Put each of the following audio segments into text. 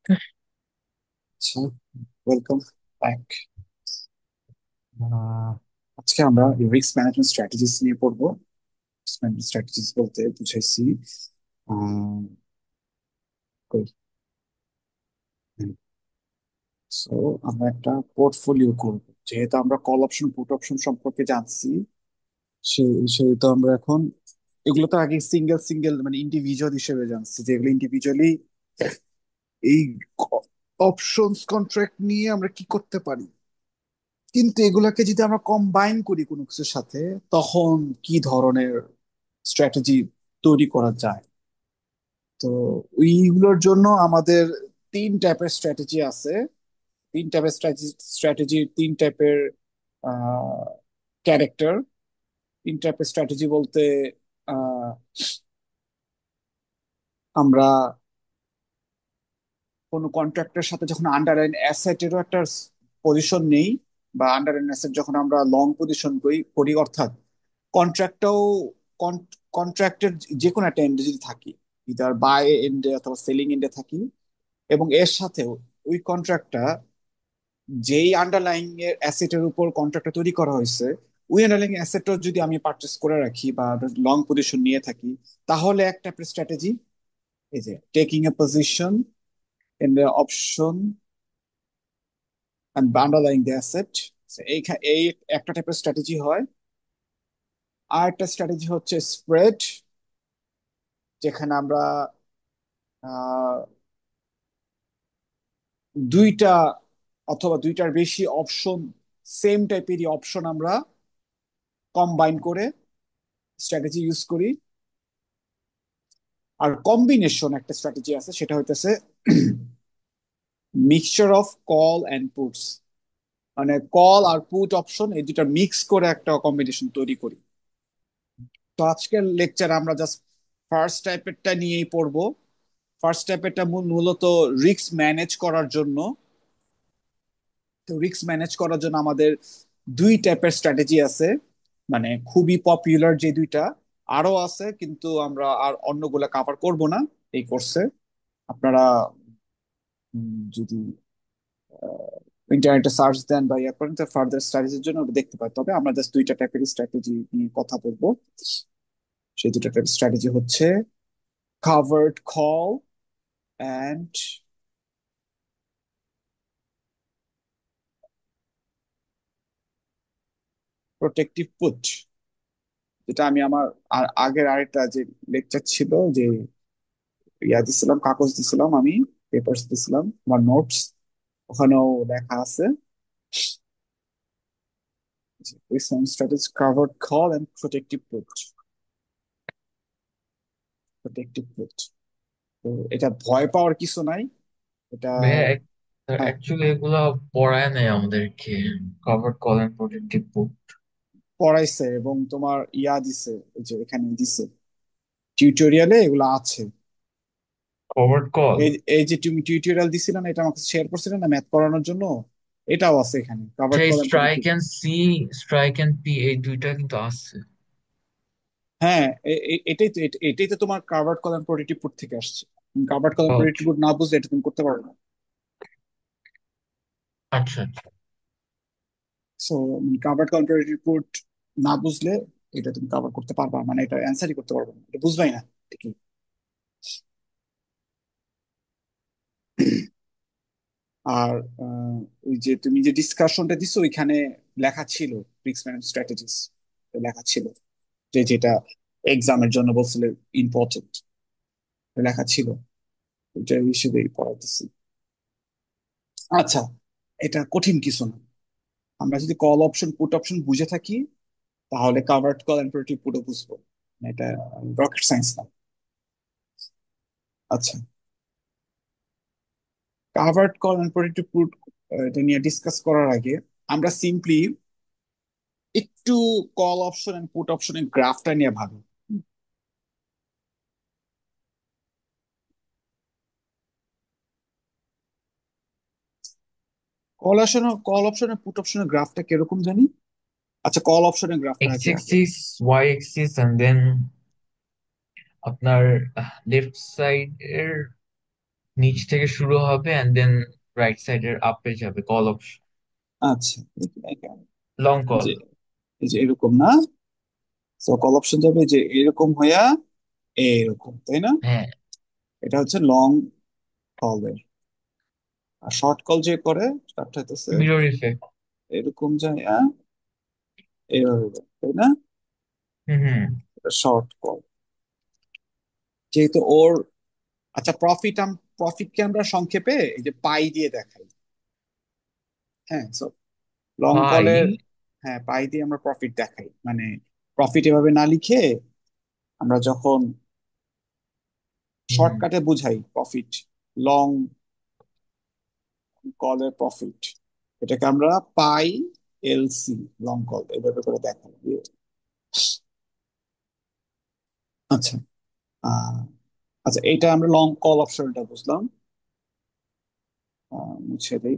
আচ্ছা, welcome back. আজকে আমরা রিস্ক ম্যানেজমেন্ট স্ট্র্যাটেজিস নিয়ে পড়বো। রিস্ক ম্যানেজমেন্ট স্ট্র্যাটেজিস বলতে বুঝাইছি সো আমরা একটা পোর্টফোলিও করব। যেহেতু আমরা কল অপশন পুট অপশন সম্পর্কে জানছি, সেহেতু আমরা এখন এগুলো তো আগে সিঙ্গেল সিঙ্গেল মানে ইন্ডিভিজুয়াল হিসেবে জানছি, যেগুলো ইন্ডিভিজুয়ালি এই অপশনস কন্ট্রাক্ট নিয়ে আমরা কি করতে পারি। কিন্তু এগুলাকে যদি আমরা কম্বাইন করি কোনো কিছুর সাথে, তখন কি ধরনের স্ট্র্যাটেজি তৈরি করা যায়। তো ওইগুলোর জন্য আমাদের তিন টাইপের স্ট্র্যাটেজি আছে। তিন টাইপের স্ট্র্যাটেজি, তিন টাইপের ক্যারেক্টার। তিন টাইপের স্ট্র্যাটেজি বলতে আহ, আমরা কোনো কন্ট্রাক্টের সাথে যখন আন্ডারলাইন অ্যাসেটেরও একটা পজিশন নেই, বা আন্ডারলাইন অ্যাসেট যখন আমরা লং পজিশন করি করি, অর্থাৎ কন্ট্রাক্টটাও কন্ট্রাক্টের যে কোনো একটা এন্ডে যদি থাকি, ইদার বাই এন্ডে অথবা সেলিং এন্ডে থাকি, এবং এর সাথেও ওই কন্ট্রাক্টটা যেই আন্ডারলাইং এর অ্যাসেটের উপর কন্ট্রাক্টটা তৈরি করা হয়েছে, ওই আন্ডারলাইং অ্যাসেটটা যদি আমি পারচেস করে রাখি বা লং পজিশন নিয়ে থাকি, তাহলে একটা স্ট্র্যাটেজি এই যে taking a position in the option and underlying the asset। So এই একটা টাইপের স্ট্র্যাটেজি হয়। আর একটা স্ট্র্যাটেজি হচ্ছে স্প্রেড, যেখানে আমরা আহ, দুইটা অথবা দুইটার বেশি অপশন, সেম টাইপেরই অপশন আমরা কম্বাইন করে স্ট্র্যাটেজি ইউজ করি। আর কম্বিনেশন একটা স্ট্র্যাটেজি আছে, সেটা হইতেছে mixture of call and puts, মানে কল আর পুট অপশন এই দুটা মিক্স করে একটা কম্বিনেশন তৈরি করি। তো আজকের লেকচার আমরা জাস্ট ফার্স্ট টাইপেরটা নিয়েই পড়বো। ফার্স্ট স্টেপটা মূলত রিস্ক ম্যানেজ করার জন্য। তো রিস্ক ম্যানেজ করার জন্য আমাদের দুই টাইপের স্ট্র্যাটেজি আছে, মানে খুবই পপুলার যে দুইটা। আরো আছে, কিন্তু আমরা আর অন্যগুলা কভার করব না এই কোর্সে। আপনারা যদি ইন্টারনেটে সার্চ দেন বা ইয়া করেন, তো ফার্দার স্ট্র্যাটেজির জন্য ওটা দেখতে পাই। তবে আমরা জাস্ট দুইটা টাইপের স্ট্র্যাটেজি নিয়ে কথা বলবো। সেই দুইটা টাইপের স্ট্র্যাটেজি হচ্ছে covered call and protective put. যেটা আমি আমার আগের আরেকটা যে লেকচার ছিল, যে ইয়া দিছিলাম, কাগজ দিছিলাম, আমি পেপার্স দিছিলাম, আমার নোটস, ওখানেও লেখা আছে recent status covered call and protective put. Protective put, তো এটা ভয় পাওয়ার কিছু নাই। এটা ভাইয়া হ্যাঁ, অ্যাকচুয়ালি এগুলা পড়ায় নাই আমাদেরকে। কভার কল এন্ড প্রোটেক্টিভ বুক। পড়াইছে এবং তোমার ইয়া দিছে, এই যে এখানে দিছে, টিউটোরিয়ালে এগুলো আছে। কভার কল, এই এই যে তুমি টিউটোরিয়াল দিছিলে না, এটা আমাকে শেয়ার করছিলে না ম্যাথ করানোর জন্য, এটাও আছে এখানে কাভার্ড সেই call and strike protective. And C, strike and P, এই দুইটা কিন্তু আছে। হ্যাঁ, এটাই তো তোমার covered call and protective put থেকে আসছে। কাভার্ড কল এন্ড প্রোটেক্টিভ আচ্ছা পুট না বুঝলে এটা তুমি করতে পারবে না। আচ্ছা আচ্ছা। So covered call protective put না বুঝলে এটা তুমি কভার করতে পারবা, মানে এটা অ্যান্সারই করতে পারবে না, এটা বুঝবাই না ঠিকই। আর ওই যে তুমি যে ডিসকাশনটা দিছো, ওইখানে লেখা ছিল রিস্ক ম্যানেজমেন্ট স্ট্র্যাটেজিস, লেখা ছিল যে যেটা এক্সামের জন্য বলছিলে ইম্পর্টেন্ট, লেখা ছিল, ওইটা হিসেবেই পড়াইতেছি। আচ্ছা, এটা কঠিন কিছু না। আমরা যদি কল অপশন পুট অপশন বুঝে থাকি, তাহলে কাভার্ড কল এন্ড প্রোটেক্টিভ পুরো বুঝবো। মানে এটা রকেট সায়েন্স না। আচ্ছা, covered call and protective put এটা নিয়ে ডিসকাস করার আগে আমরা সিম্পলি একটু কল অপশন এন্ড পুট অপশনের গ্রাফটা নিয়ে ভাবি। কল অপশনের পুট অপশনের গ্রাফটা কিরকম জানি। আচ্ছা, কল অপশনের গ্রাফটা এক্স আঁকি আগে। Axis, y axis, and then আপনার লেফট সাইড এর নিচ থেকে শুরু হবে এন্ড দেন রাইট সাইডের আপে যাবে কল অপশন। আচ্ছা, লং কল। যে এই যে এরকম না, তো কল অপশন যাবে যে এরকম হইয়া এরকম, তাই না? হ্যাঁ, এটা হচ্ছে লং কলের। আর শর্ট কল যে করে তারটা হইতেছে মিরর ইফেক্ট। এরকম যায় এইভাবে যায়, তাই না? হুম হুম। শর্ট কল যেহেতু ওর, আচ্ছা প্রফিটকে আমরা সংক্ষেপে এই যে পাই দিয়ে দেখাই। হ্যাঁ, সো লং পাই। কলের, হ্যাঁ পাই দিয়ে আমরা প্রফিট দেখাই, মানে প্রফিট এভাবে না লিখে আমরা যখন হুম। শর্টকাটে বুঝাই প্রফিট, লং কলের প্রফিট, এটাকে আমরা পাই এলসি, লং কল এভাবে করে দেখাই। আচ্ছা, আহ আচ্ছা, এইটা আমরা লং কল অপশনটা বুঝলাম। মুছে দিই।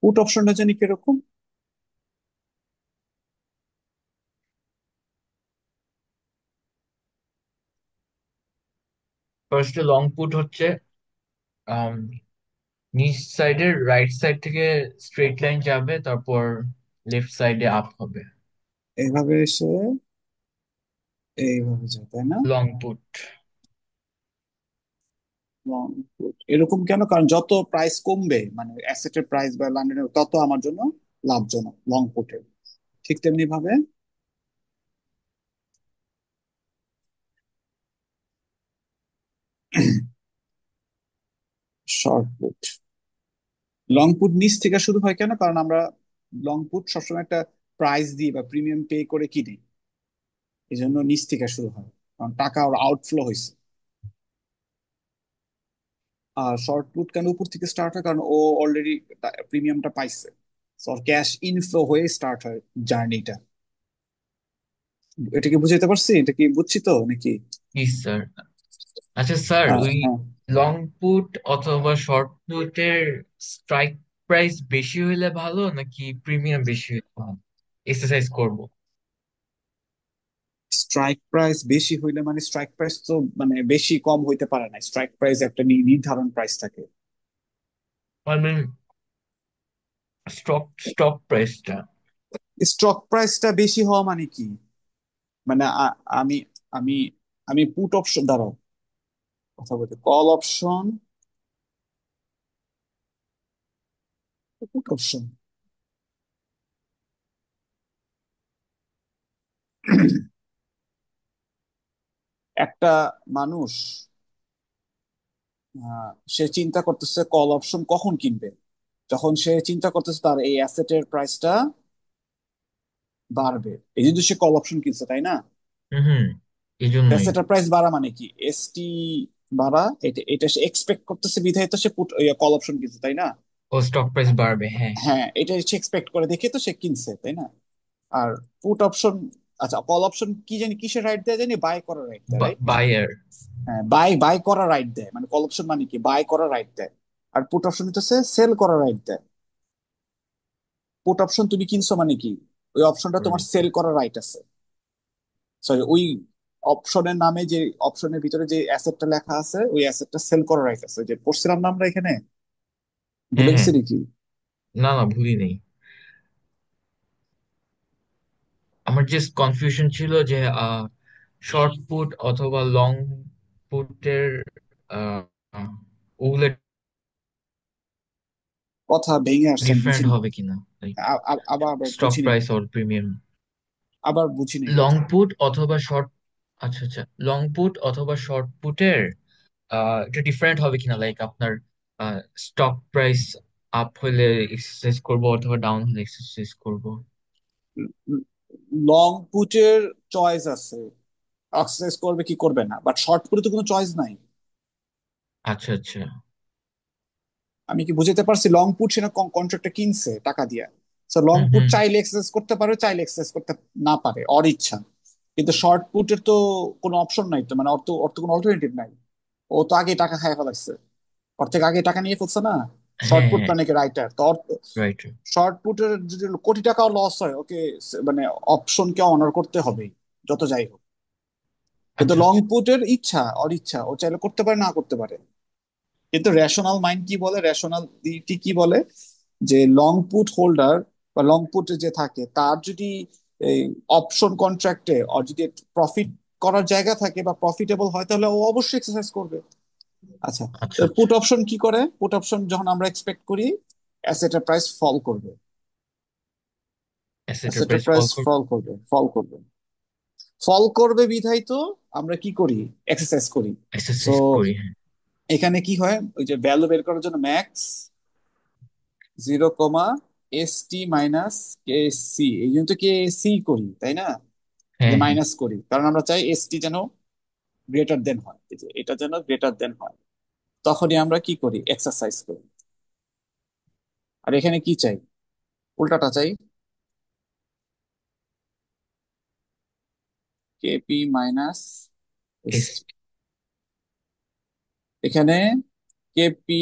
পুট অপশনটা জানি কিরকম। ফার্স্টে লং পুট হচ্ছে আম, নিচ সাইডের রাইট সাইড থেকে স্ট্রেট লাইন যাবে, তারপর লেফট সাইডে আপ হবে। এইভাবে এসে এইভাবে যায়, তাই না? Long put. লং পুট এরকম কেন? কারণ যত প্রাইস কমবে, মানে অ্যাসেটের প্রাইস বা লন্ডনের, তত আমার জন্য লাভজনক লং পুটের। ঠিক তেমনি ভাবে শর্ট পুট, লং পুট নিচ থেকে শুরু হয় কেন? কারণ আমরা লং পুট সবসময় একটা প্রাইস দিই বা প্রিমিয়াম পে করে কিনি, এই জন্য নিচ থেকে শুরু হয়, কারণ টাকা ওর আউটফ্লো হয়েছে। আর শর্ট পুট কেন উপর থেকে স্টার্ট হয়? কারণ ও অলরেডি প্রিমিয়ামটা পাইছে, তো ক্যাশ ইনফ্লো হয়ে স্টার্ট হয় জার্নিটা। এটা কি বুঝাইতে পারছি? এটা কি বুঝছি তো নাকি? জি স্যার। আচ্ছা স্যার, ওই হ্যাঁ, লং পুট অথবা শর্ট পুটের স্ট্রাইক প্রাইস বেশি হইলে ভালো নাকি প্রিমিয়াম বেশি হইলে ভালো? এক্সারসাইজ করব। স্ট্রাইক প্রাইস বেশি হইলে মানে স্ট্রাইক প্রাইস তো মানে বেশি কম হইতে পারে না, স্ট্রাইক প্রাইস একটা নির্ধারণ প্রাইস থাকে। মানে স্টক প্রাইসটা। স্টক প্রাইসটা বেশি হওয়া মানে কি? মানে আমি আমি আমি পুট অপশন দাঁড়াও, কথা বলতে কল অপশন, পুট অপশন, একটা মানুষ সে চিন্তা করতেছে কল অপশন কখন কিনবে, যখন সে চিন্তা করতেছে তার এই অ্যাসেটের প্রাইসটা বাড়বে, এই জন্য সে কল অপশন কিনছে, তাই না? হুম হুম। এই জন্যই। অ্যাসেটের প্রাইস বাড়া মানে কি? এসটি বাড়া, এটা এটা সে এক্সপেক্ট করতেছে বিধায় তো সে পুট কল অপশন কিনছে, তাই না? ও স্টক প্রাইস বাড়বে, হ্যাঁ। হ্যাঁ, এটা সে এক্সপেক্ট করে দেখে তো সে কিনছে, তাই না? আর পুট অপশন, আচ্ছা কল অপশন কি জানি কিসের রাইট দেয় জানি, বাই করার রাইট দেয়, রাইট? বায়ার। হ্যাঁ, বাই বাই করার রাইট দেয়, মানে কল অপশন মানে কি, বাই করার রাইট দেয়। আর পুট অপশন হচ্ছে সেল করার রাইট দেয়। পুট অপশন তুমি কিনছো মানে কি, ওই অপশনটা তোমার সেল করার রাইট আছে। সরি, ওই অপশনের নামে যে অপশনের ভিতরে যে অ্যাসেটটা লেখা আছে ওই অ্যাসেটটা সেল করার রাইট আছে, যে পড়ছিলাম না আমরা এখানে, হ্যাঁ ভুলে হ্যাঁ। গেছি নাকি? না না, ভুলি নেই। আমার জাস্ট কনফিউশন ছিল যে শর্ট পুট অথবা লং পুটের ওগুলো কথা ভেঙে আসছেন, বুঝি ডিফারেন্ট নাই। হবে কিনা, লাইক আবার আবার স্টক বুঝি নাই, প্রাইস অর প্রিমিয়াম। আবার বুঝি নাই লং কথা। পুট অথবা শর্ট, আচ্ছা আচ্ছা, লং পুট অথবা শর্ট পুটের এটা ডিফারেন্ট হবে কিনা, লাইক আপনার স্টক প্রাইস আপ হলে এক্সারসাইজ করব অথবা ডাউন হলে এক্সারসাইজ করব। লং পুটের চয়েস আছে, এক্সারসাইজ করবে কি করবে না, বাট শর্ট পুটে তো কোনো চয়েস নাই। আচ্ছা আচ্ছা। আমি কি বুঝাতে পারছি? লং পুট সে কন্ট্রাক্টটা কিনছে টাকা দিয়া, তো লং হুম পুট হুম। চাইলে এক্সারসাইজ করতে পারে, চাইলে এক্সারসাইজ করতে না পারে, ওর ইচ্ছা। কিন্তু শর্ট পুটের তো কোনো অপশন নাই, তো মানে অর্থ অর্থ কোনো অল্টারনেটিভ নাই। ও তো আগে টাকা খাই ফেলাইছে, ওর থেকে আগে টাকা নিয়ে ফেলছে না। শর্ট হ্যাঁ পুট হ্যাঁ, মানে কি রাইটার তো রাইট। শর্ট পুটের যদি কোটি টাকাও লস হয় ওকে, মানে অপশনকে অনার করতে হবে যত যাই হোক। কিন্তু আচ্ছা লং আচ্ছা। পুটের ইচ্ছা, ওর ইচ্ছা, ও চাইলে করতে পারে না করতে পারে। কিন্তু রেশনাল মাইন্ড কি বলে, রেশনালিটি কি বলে, যে লং পুট হোল্ডার বা লং পুট যে থাকে তার যদি এই অপশন কন্ট্রাক্টে আর যদি প্রফিট করার জায়গা থাকে বা প্রফিটেবল হয় তাহলে ও অবশ্যই এক্সারসাইজ করবে। আচ্ছা, আচ্ছা আচ্ছা। পুট অপশন কি করে, পুট অপশন যখন আমরা এক্সপেক্ট করি অ্যাসেটের প্রাইস ফল করবে, অ্যাসেটের অ্যাসেটের প্রাইস প্রাইস ফল করবে। ফল করবে ফল করবে বিধায় তো আমরা কি করি, এক্সারসাইজ করি। সো এক্সারসাইজ করি, হ্যাঁ। এখানে কি হয়, ওই যে ভ্যালু বের করার জন্য ম্যাক্স 0, ST - KC, এই জন্য তো কে সি করি তাই না, যে হ্যাঁ হ্যাঁ। মাইনাস করি, কারণ আমরা চাই এসটি যেন গ্রেটার দেন হয়, এই যে এটা যেন গ্রেটার দেন হয়। তখনই আমরা কি করি, এক্সারসাইজ করি। আর এখানে কি চাই, উল্টাটা চাই, এস। KP - ST। এখানে কেপি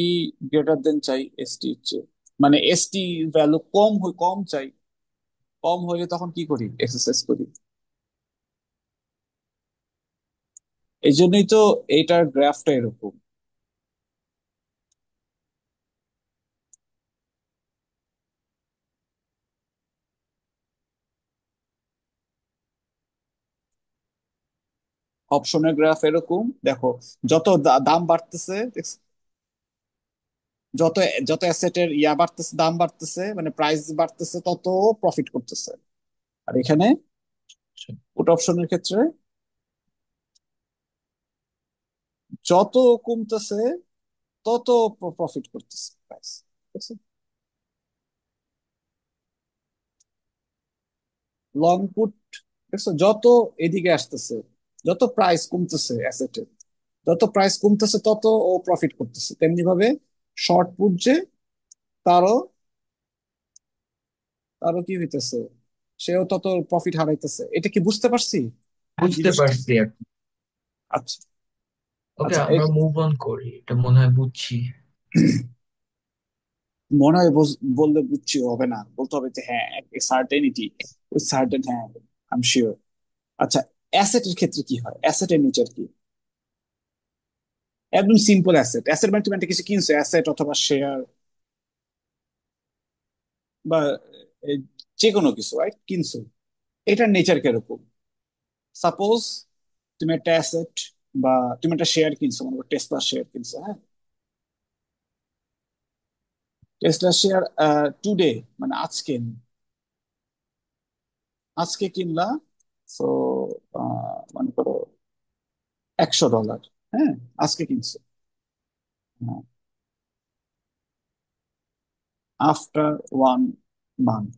গ্রেটার দেন চাই এসটি চেয়ে, মানে এসটি ভ্যালু কম চাই, কম হইলে তখন কি করি, এক্সারসাইজ করি। এই জন্যই তো এইটার গ্রাফটা এরকম। অপশনের গ্রাফ এরকম দেখো, যত দাম বাড়তেছে যত যত অ্যাসেটের বাড়তেছে, দাম বাড়তেছে মানে প্রাইস বাড়তেছে, তত প্রফিট করতেছে। আর এখানে পুট অপশনের ক্ষেত্রে যত কমতেছে তত প্রফিট করতেছে প্রাইস। লং পুট দেখছো, যত এদিকে আসতেছে, যত প্রাইস কমতেছে অ্যাসেটের, যত প্রাইস কমতেছে তত ও প্রফিট করতেছে। তেমনি ভাবে শর্ট পুট যে, তারও তারও কি হইতেছে, সেও তত প্রফিট হারাইতেছে। এটা কি বুঝতে পারছি বুঝতে জিনিসটা? পারছি এখন। আচ্ছা। ওকে, আচ্ছা আমরা মুভ অন করি, এটা মনে হয় বুঝছি। মনে হয় বললে বুঝছি হবে না, বলতে হবে যে হ্যাঁ সার্টেনিটি, ওই সার্টেন, হ্যাঁ আই এম শিওর। আচ্ছা, অ্যাসেটের ক্ষেত্রে কি হয়, অ্যাসেটের নেচার কি, একদম সিম্পল। অ্যাসেট, অ্যাসেট মানে তুমি একটা কিছু কিনছো, অ্যাসেট অথবা শেয়ার বা এ, যে কোনো কিছু রাইট কিনছো, এটার নেচার কিরকম। সাপোজ তুমি একটা অ্যাসেট বা তুমি একটা শেয়ার কিনছো, মনে করো টেসলা শেয়ার কিনছো, হ্যাঁ। টেসলা শেয়ার টুডে মানে আজকে, আজকে কিনলা। তো মনে করো $100, হ্যাঁ, আজকে কিনছো। আফটার 1 মান্থ,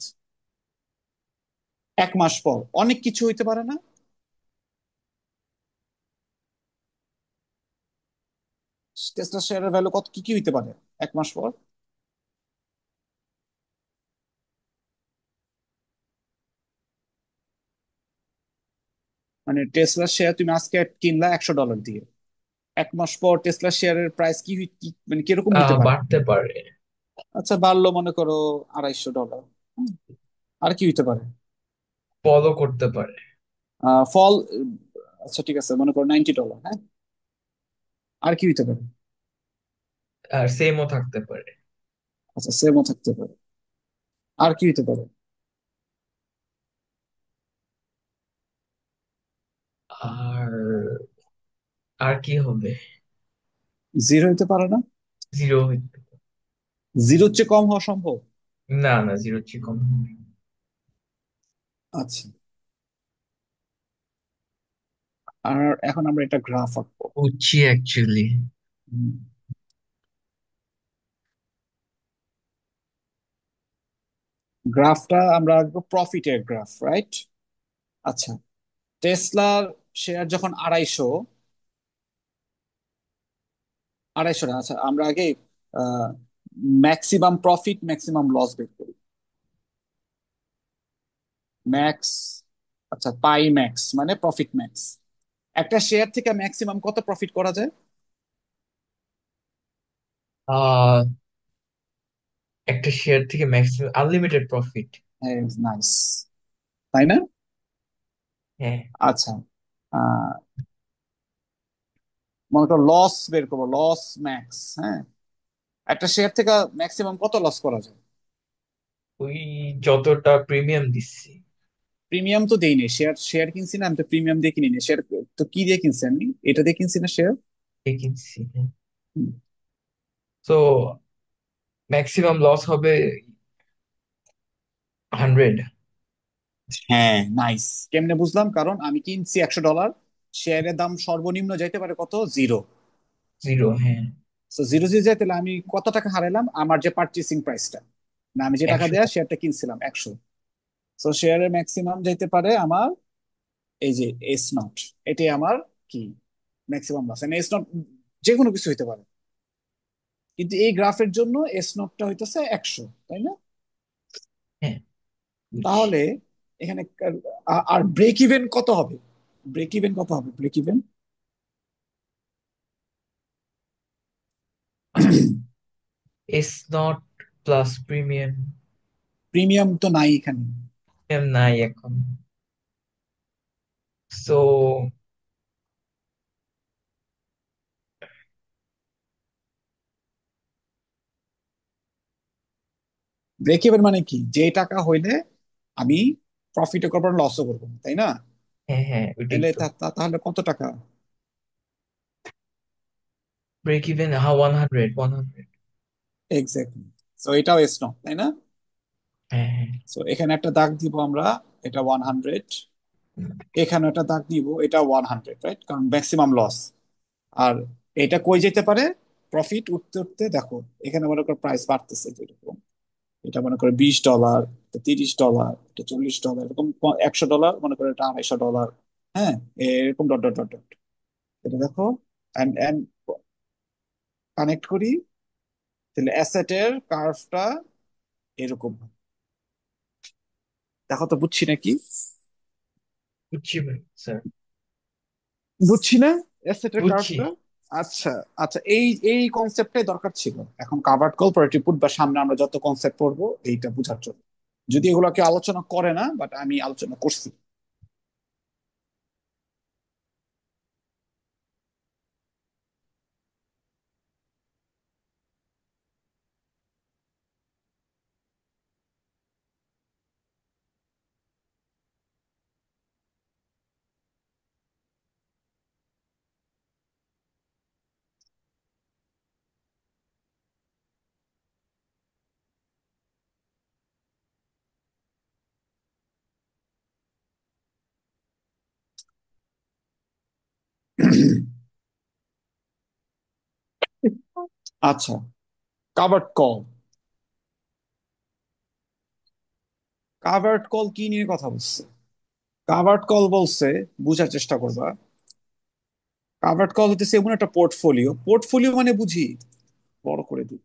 1 মাস পর অনেক কিছু হইতে পারে না, টেসলা শেয়ারের ভ্যালু কত, কি কি হইতে পারে 1 মাস পর। মানে টেসলা শেয়ার তুমি আজকে কিনলা $100 দিয়ে, 1 মাস পর টেসলা শেয়ারের প্রাইস মানে কিরকম হইতে পারে। বাড়তে পারে। আচ্ছা, বাড়লো মনে করো $250। হুম, আর কি হইতে পারে, ফলো করতে পারে। ফল, আচ্ছা ঠিক আছে মনে করো $90, হ্যাঁ। আর কি হইতে পারে, আর সেমও থাকতে পারে। আচ্ছা সেমও থাকতে পারে। আর কি হইতে পারে, আর আর কি হবে? জিরো হইতে পারে না, জিরো। জিরোর চেয়ে কম হওয়া সম্ভব। না না, জিরো চেয়ে কম হবে। আচ্ছা, আর এখন আমরা এটা গ্রাফ আঁকবো। বুঝছি অ্যাকচুয়ালি। গ্রাফটা আমরা আঁকবো প্রফিটের গ্রাফ, রাইট। আচ্ছা, টেসলার শেয়ার যখন 250, না, আচ্ছা আমরা আগে ম্যাক্সিমাম প্রফিট ম্যাক্সিমাম লস বের করি। ম্যাক্স, আচ্ছা পাই ম্যাক্স মানে প্রফিট ম্যাক্স, একটা শেয়ার থেকে ম্যাক্সিমাম কত প্রফিট করা যায়। আহ একটা শেয়ার থেকে ম্যাক্সিমাম আনলিমিটেড প্রফিট। নাইস, তাই না? হ্যাঁ। আচ্ছা, আহ, মনে করো লস বের করবো, লস ম্যাক্স, হ্যাঁ। একটা শেয়ার থেকে ম্যাক্সিমাম কত লস করা যায়? ওই যতটা প্রিমিয়াম দিচ্ছি। প্রিমিয়াম তো দেইনি, শেয়ার শেয়ার কিনছি না, আমি তো প্রিমিয়াম দিয়ে কিনি না শেয়ার। তো কি দিয়ে কিনছি আমি? এটা দিয়ে কিনছি না শেয়ার। এ কিনছি। তো ম্যাক্সিমাম লস হবে 100। হ্যাঁ, নাইস। কেমনে বুঝলাম? কারণ আমি কিনছি $100, শেয়ারের দাম সর্বনিম্ন যাইতে পারে কত, জিরো। জিরো, হ্যাঁ। তো জিরো জিরো যাই, তাহলে আমি কত টাকা হারাইলাম? আমার যে পার্চেসিং প্রাইসটা, না আমি যে টাকা 100 দেয়া টাকা। শেয়ারটা কিনছিলাম 100। তো শেয়ারের ম্যাক্সিমাম যাইতে পারে আমার, এই যে এস নট, এটাই আমার কি ম্যাক্সিমাম লস। এস নট যে কোনো কিছু হইতে পারে, কিন্তু এই গ্রাফের জন্য এস নটটা হইতেছে 100, তাই না? হ্যাঁ, বুঝছি। তাহলে এখানে আর ব্রেক ইভেন কত হবে? ব্রেক ইভেন কত হবে, break even? S not plus premium. Premium তো নাই এখানে। প্রিমিয়াম নাই এখন। সো ব্রেক ইভেন মানে কি, যে টাকা হইলে আমি প্রফিটও করবো লসও করবো না, তাই না? হ্যাঁ, হ্যাঁ, ওইটাই তাহলে তো। তাহলে কত টাকা? ব্রেক ইভেন, হ্যাঁ, 100, 100। এক্স্যাক্টলি। তো এটাও এস নট, তাই না? হ্যাঁ, হ্যাঁ। তো এখানে একটা দাগ দিব আমরা, এটা 100। এখানে একটা দাগ দিব, এটা 100, রাইট? কারণ ম্যাক্সিমাম লস। আর এটা কই যেতে পারে? প্রফিট উঠতে উঠতে দেখো, এখানে মনে করো প্রাইস বাড়তেছে যেরকম, এটা মনে করো $20, এটা $30, এটা $40, এরকম $100, মনে করো এটা $250। হ্যাঁ, এরকম ডট ডট ডট ডট। এটা দেখো, এন্ড এন্ড কানেক্ট করি, তাহলে অ্যাসেটের কার্ভটা এরকম হয়। দেখো তো বুঝছি নাকি? বুঝছি ভাই, স্যার। বুঝছি না অ্যাসেটের বুঝছি। কার্ভটা? আচ্ছা, আচ্ছা, এই এই কনসেপ্টটাই দরকার ছিল এখন কাভার্ড কল পলিটি পুট বা সামনে আমরা যত কনসেপ্ট পড়বো এইটা বোঝার জন্য। যদি এগুলোকে আলোচনা করে না, বাট আমি আলোচনা করছি। আচ্ছা, কাভার্ড কল। কাভার্ড কল কি নিয়ে কথা বলছে? কাভার্ড কল বলছে, বুঝার চেষ্টা করবা। কাভার্ড কল হচ্ছে এমন একটা পোর্টফোলিও, পোর্টফোলিও মানে বুঝি, বড় করে দিই।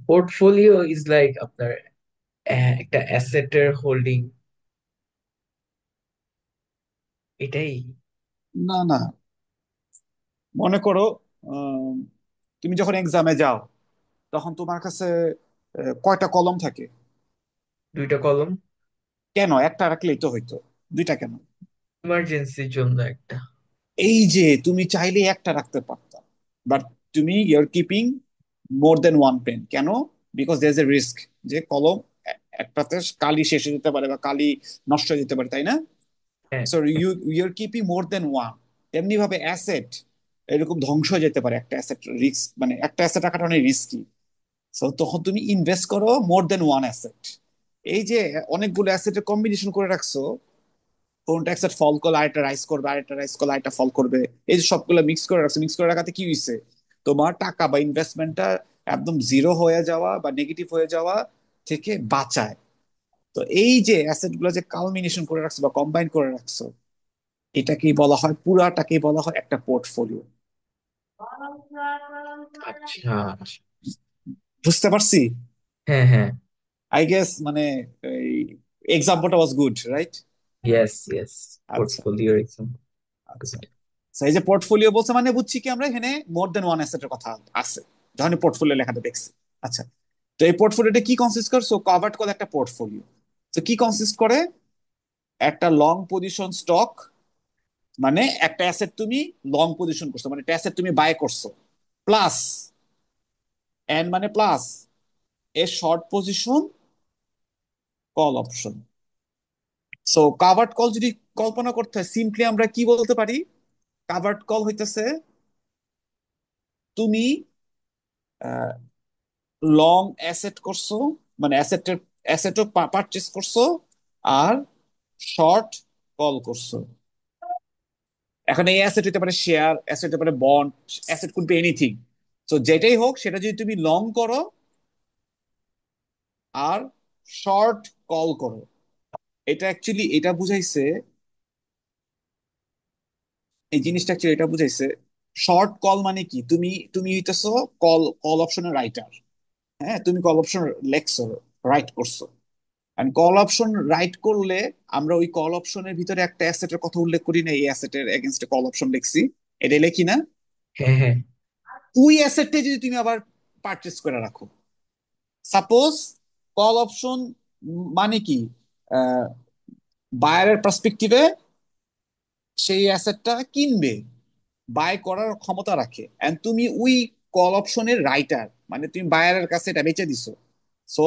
পোর্টফোলিও ইজ লাইক আপনার একটা অ্যাসেটের হোল্ডিং, এটাই। না না, মনে করো আম, তুমি যখন এক্সামে যাও, তখন তোমার কাছে কয়টা কলম থাকে? দুইটা কলম। কেন একটা রাখলেই তো হইতো, দুইটা কেন? ইমার্জেন্সির জন্য একটা। এই যে তুমি চাইলে একটা রাখতে পারতা, বাট তুমি you're keeping more than one pen, কেন? Because there is a risk যে কলম একটাতে কালি শেষ হয়ে যেতে পারে বা কালি নষ্ট হয়ে যেতে পারে, তাই না? হ্যাঁ, so your keeping more than one. তেমনি ভাবে অ্যাসেট এরকম ধ্বংস হয়ে যেতে পারে, একটা অ্যাসেট রিস্ক, মানে একটা অ্যাসেট রাখাটা অনেক রিস্কি। সো তখন তুমি ইনভেস্ট করো মোর দেন ওয়ান অ্যাসেট। এই যে অনেকগুলো অ্যাসেটের কম্বিনেশন করে রাখছো, কোনটা একসাথে ফল করলে আরেকটা রাইজ করবে, আরেকটা রাইজ করলে আরেকটা ফল করবে, এই যে সবগুলো মিক্স করে রাখছে, মিক্স করে রাখাতে কি হয়েছে? তোমার টাকা বা ইনভেস্টমেন্টটা একদম জিরো হয়ে যাওয়া বা নেগেটিভ হয়ে যাওয়া থেকে বাঁচায়। তো এই যে অ্যাসেট গুলো যে কালমিনেশন করে রাখছো বা কম্বাইন করে রাখছো, এটাকেই বলা হয়, পুরাটাকেই বলা হয় একটা পোর্টফোলিও। আচ্ছা। বুঝতে পারছি? হ্যাঁ, হ্যাঁ। আই গেস মানে এই এক্সাম্পলটা was good, right? Yes, yes. আচ্ছা, পোর্টফোলিওর এক্সাম্পল। আচ্ছা। So, এই যে পোর্টফোলিও বলছে মানে বুঝছি কি আমরা এখানে মোর দেন ওয়ান অ্যাসেটের কথা আছে যখন পোর্টফোলিও লেখাটা দেখছি। আচ্ছা, তো এই পোর্টফোলিওটা কি কনসিস্ট করে? সো কভার্ড কল একটা পোর্টফোলিও। তো কি কনসিস্ট করে? একটা লং পজিশন স্টক, মানে একটা অ্যাসেট তুমি লং পজিশন করছো, মানে একটা অ্যাসেট তুমি বাই করছো, প্লাস, এন মানে প্লাস, এর short position call option. So covered call যদি কল্পনা করতে হয় সিম্পলি আমরা কি বলতে পারি? কাভার্ড কল হইতেছে তুমি লং অ্যাসেট করছো, মানে অ্যাসেটও পারচেস করছো, আর শর্ট কল করছো। এখন এই অ্যাসেট হতে পারে শেয়ার, অ্যাসেট হতে পারে bond, asset could be anything. তো যেটাই হোক সেটা যদি তুমি লং করো আর শর্ট কল করো, এটা অ্যাকচুয়ালি এটা বুঝাইছে, এই জিনিসটা অ্যাকচুয়ালি এটা বুঝাইছে। শর্ট কল মানে কি, তুমি তুমি হইতেছো কল কল অপশনের রাইটার। হ্যাঁ, তুমি কল অপশন লেখছো, রাইট করছো। এন্ড কল অপশন রাইট করলে আমরা ওই কল অপশনের ভিতরে একটা অ্যাসেটের কথা উল্লেখ করি না, এই অ্যাসেটের এগেনস্টে কল অপশন লিখছি, এটা লিখি না? হ্যাঁ, হ্যাঁ, ওই অ্যাসেটটা যদি তুমি আবার পারচেস করে রাখো, সাপোজ কল অপশন মানে কি, বায়ারের পার্সপেক্টিভে সেই অ্যাসেটটা কিনবে, বাই করার ক্ষমতা রাখে, এন্ড তুমি ওই কল অপশনের রাইটার, মানে তুমি বায়ারের কাছে এটা বেচে দিছো। So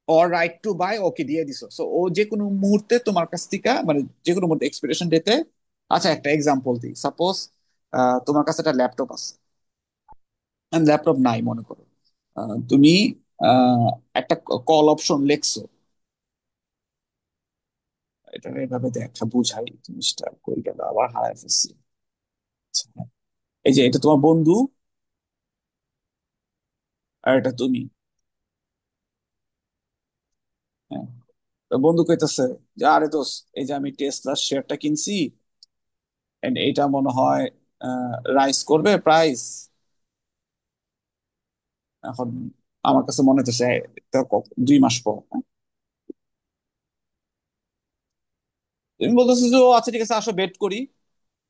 or right to buy okay দিয়ে দিছো, সো ও যে কোনো মুহূর্তে তোমার কাছ থেকে, মানে যে কোনো মুহূর্তে এক্সপিরেশন ডেতে। আচ্ছা, একটা এক্সাম্পল দিই, সাপোজ তোমার কাছে একটা ল্যাপটপ আছে, ল্যাপটপ নাই মনে করো, তুমি আহ, একটা কল অপশন লেখছো। এটা এভাবে দেখা বুঝাই জিনিসটা, কই গেল আবার হারাই ফেলছি। আচ্ছা, হ্যাঁ। এই যে এটা তোমার বন্ধু, আর এটা তুমি। হ্যাঁ, তো বন্ধু কইতেছে যে আরে দোস্ত, এই যে আমি টেসলার শেয়ারটা কিনছি, and এটা মনে হয় রাইজ করবে প্রাইস। এখন আমার কাছে মনে হচ্ছে 2 মাস পর, হ্যাঁ? তুমি বলতেছো যে ও আচ্ছা ঠিক আছে আসো বেট করি।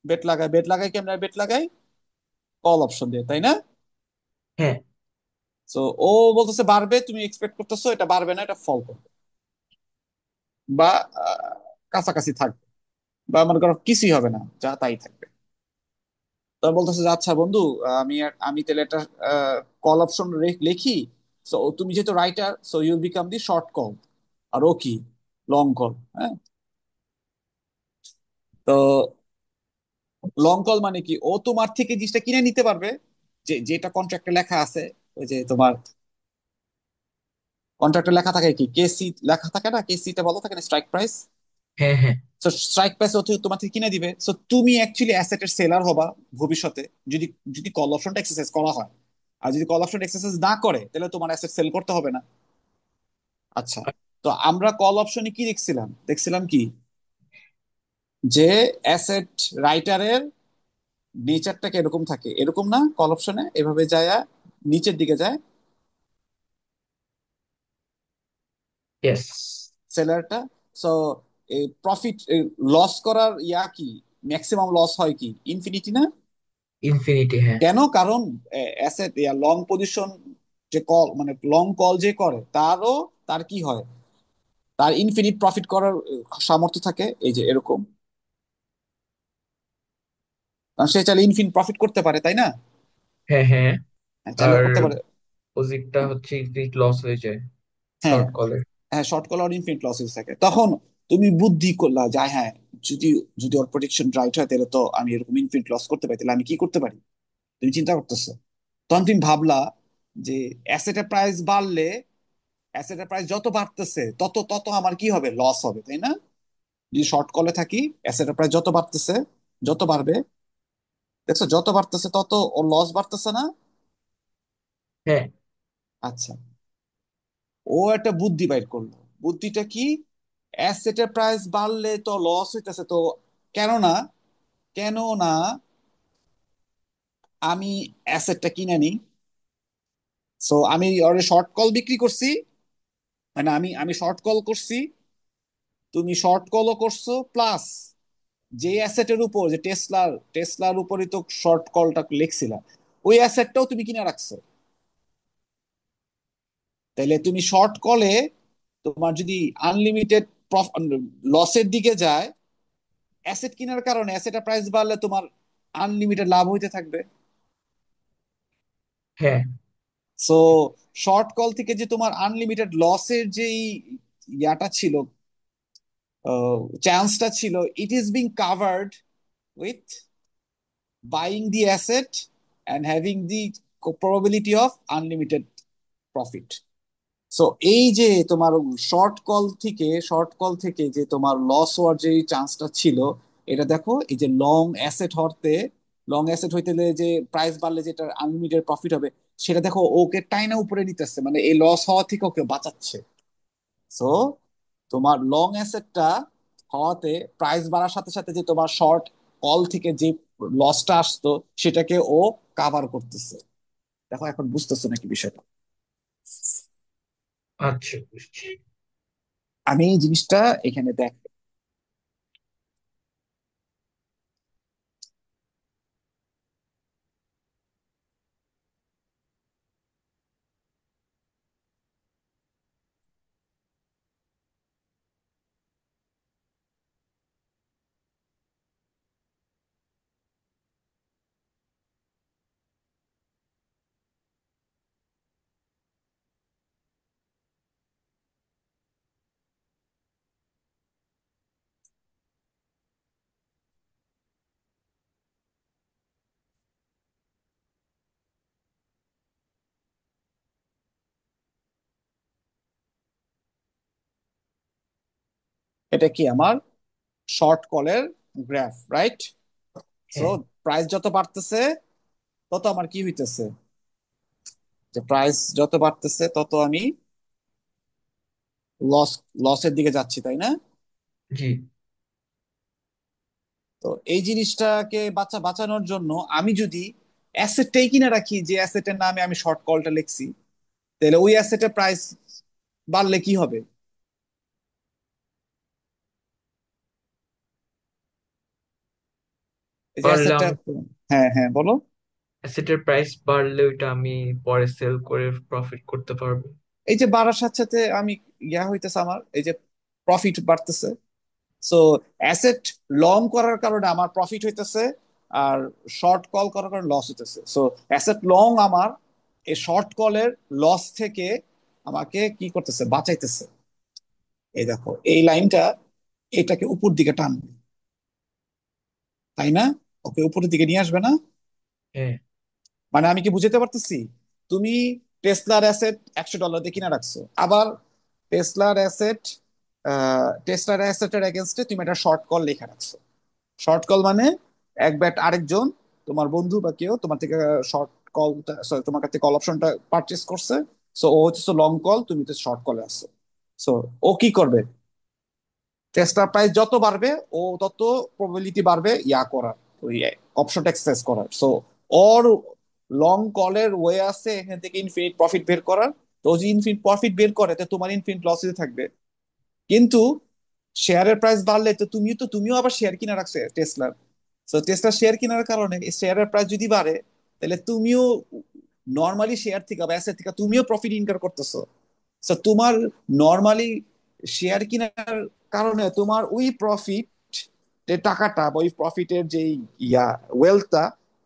বেট লাগাই কেমন বেট লাগাই? কল অপশন দিয়ে, তাই না? হ্যাঁ, তো ও বলতেছে বাড়বে, তুমি এক্সপেক্ট করতেছো এটা বাড়বে না, এটা ফল করবে, বা আহ, কাছাকাছি থাকবে, বা মনে করো কিছুই হবে না, যা তাই থাকবে। তো বলতেছে যে আচ্ছা বন্ধু, আমি তাহলে একটা কল অপশন লিখি। সো তুমি যেহেতু writer, so you become the short call, আর ও কি, লং কল। হ্যাঁ, তো লং কল মানে কি, ও তোমার থেকে জিনিসটা কিনে নিতে পারবে, যে যেটা কন্ট্রাক্টে লেখা আছে। ওই যে তোমার কন্ট্রাক্টে লেখা থাকে কি, কেসি লেখা থাকে না, কেসিটা বলা থাকে না, স্ট্রাইক প্রাইস। হ্যাঁ, হ্যাঁ, তো স্ট্রাইক প্রাইস ও তোমার থেকে কিনে দিবে, সো তুমি অ্যাকচুয়ালি অ্যাসেটের সেলার হবা ভবিষ্যতে, যদি যদি কল অপশনটা এক্সারসাইজ করা হয়। আর যদি কল অপশন এক্সারসাইজ না করে তাহলে তোমার অ্যাসেট সেল করতে হবে না। আচ্ছা, তো আমরা কল অপশনে কি দেখছিলাম, দেখছিলাম কি, যে অ্যাসেট রাইটারের নেচারটাকে এরকম থাকে, এরকম না, কল অপশনে এভাবে যায়, নিচের দিকে যায় ইয়েস, সেলারটা। সো এই প্রফিট লস করার কি, ম্যাক্সিমাম লস হয় কি ইনফিনিটি না? ইনফিনিটি, হ্যাঁ, কেন? কারণ অ্যাসেট লং পজিশন যে কল, মানে লং কল যে করে তারও, তার কি হয়, তার ইনফিনিট প্রফিট করার সামর্থ্য থাকে, এই যে এরকম। কারণ সে চাইলে ইনফিনিট প্রফিট করতে পারে, তাই না? হ্যাঁ, হ্যাঁ। হ্যাঁ, চাইলে আর করতে পারে। পজিটটা হচ্ছে ইনফিনিট লস হয়ে যায় হ্যাঁ, শর্ট কলের। হ্যাঁ, শর্ট কল আর ইনফিনিট লসেস থাকে, তখন তুমি বুদ্ধি করলা যে হ্যাঁ, যদি যদি ওর প্রেডিকশন রাইট হয় তাহলে তো আমি এরকম ইনফিনিট লস করতে পারি, তাহলে আমি কি করতে পারি? তুমি চিন্তা করতেছো, তখন তুমি ভাবলা যে অ্যাসেটের প্রাইস বাড়লে, অ্যাসেটের প্রাইস যত বাড়তেছে তত তত আমার কি হবে, লস হবে, তাই না? যদি শর্ট কলে থাকি, অ্যাসেটের প্রাইস যত বাড়তেছে, যত বাড়বে, দেখছো যত বাড়তেছে তত ওর লস বাড়তেছে না? হ্যাঁ, আচ্ছা, ও একটা বুদ্ধি বাইর করলো। বুদ্ধিটা কি? অ্যাসেটের প্রাইস বাড়লে তো লস হইতেছে, তো কেন না, কেন না আমি অ্যাসেটটা কিনে নিই। সো আমি ওর শর্ট কল বিক্রি করছি, মানে আমি আমি শর্ট কল করছি, তুমি শর্ট কলও করছো, প্লাস যে অ্যাসেটের উপর, যে টেসলার টেসলার উপরই তো শর্ট কলটা লিখছিলাম, ওই অ্যাসেটটাও তুমি কিনে রাখছো। তাইলে তুমি শর্ট কলে তোমার যদি আনলিমিটেড লসের দিকে যায়, অ্যাসেট কেনার কারণে অ্যাসেটের প্রাইস বাড়লে তোমার আনলিমিটেড লাভ হইতে থাকবে। হ্যাঁ সো শর্ট কল থেকে যে তোমার আনলিমিটেড লসের যেই ইয়াটা ছিল, চান্সটা ছিল, it is being covered with buying the asset and having the probability of unlimited profit. So এই যে তোমার শর্ট কল থেকে যে তোমার লস হওয়ার যে চান্সটা ছিল, এটা দেখো এই যে লং অ্যাসেট হইতে গেলে যে প্রাইস বাড়লে যেটা আনলিমিটেড প্রফিট হবে, সেটা দেখো ওকে টাইনা উপরে নিতেছে, মানে এই লস হওয়া থেকে ওকে বাঁচাচ্ছে। সো তোমার লং অ্যাসেটটা হওয়াতে প্রাইস বাড়ার সাথে সাথে যে তোমার শর্ট কল থেকে যে লসটা আসতো, সেটাকে ও কাভার করতেছে। দেখো এখন বুঝতেছো নাকি বিষয়টা? আচ্ছা, বুঝছি। আমি এই জিনিসটা এখানে দেখ। এটা কি আমার শর্ট কলের গ্রাফ, রাইট? সো হ্যাঁ। প্রাইস যত বাড়তেছে তত আমার কি হইতেছে, যে প্রাইস যত বাড়তেছে তত আমি লস লসের দিকে যাচ্ছি, তাই না? জি। তো এই জিনিসটাকে বাঁচানোর জন্য আমি যদি অ্যাসেটটাই কিনে রাখি, যে অ্যাসেটের নামে আমি শর্ট কলটা লিখছি, তাহলে ওই অ্যাসেটের প্রাইস বাড়লে কি হবে? এই যে পারলাম। অ্যাসেটটা, হ্যাঁ হ্যাঁ বলো। অ্যাসেটের প্রাইস বাড়লে ওইটা আমি পরে সেল করে প্রফিট করতে পারবো। এই যে বাড়ার সাথে সাথে আমি হইতেছে আমার এই যে প্রফিট বাড়তেছে। সো অ্যাসেট লং করার কারণে আমার প্রফিট হইতেছে, আর শর্ট কল করার কারণে লস হইতেছে। সো অ্যাসেট লং আমার এই শর্ট কলের লস থেকে আমাকে কি করতেছে, বাঁচাইতেছে। এই দেখো এই লাইনটা এটাকে উপর দিকে টানবে, তাই না? ওকে উপরের দিকে নিয়ে আসবে না? হ্যাঁ। মানে আমি কি বুঝতে পারতেছি? তুমি টেসলার অ্যাসেট $100 দিয়ে কিনা রাখছো, আবার টেসলার অ্যাসেট টেসলার অ্যাসেটের এগেনস্টে তুমি একটা শর্ট কল লেখা রাখছো। শর্ট কল মানে এক ব্যাট আরেকজন, তোমার বন্ধু বা কেউ তোমার থেকে শর্ট কল, সরি তোমার কাছ থেকে কল অপশনটা পারচেস করছে। সো ও হচ্ছে লং কল, তুমি তো শর্ট কলে আসছো। সো ও কি করবে, টেস্টার প্রাইস যত বাড়বে ও তত প্রবাবিলিটি বাড়বে করার, ওই অপশনটা এক্সারসাইজ করার। সো ওর লং কলের ওয়ে আছে এখান থেকে ইনফিনিট প্রফিট বের করার। তো ও যদি ইনফিনিট প্রফিট বের করে তো তোমার ইনফিনিট লসে থাকবে। কিন্তু শেয়ারের প্রাইস বাড়লে তো তুমিও আবার শেয়ার কিনে রাখছো টেসলার। তো টেসলা শেয়ার কেনার কারণে শেয়ারের প্রাইস যদি বাড়ে, তাহলে তুমিও নর্মালি শেয়ার থেকে বা অ্যাসেট থেকে তুমিও প্রফিট ইনকাম করতেছো। তো তোমার নর্মালি শেয়ার কেনার কারণে তোমার ওই প্রফিট, যে টাকাটা বা ওই প্রফিটের যে ওয়েলথটা,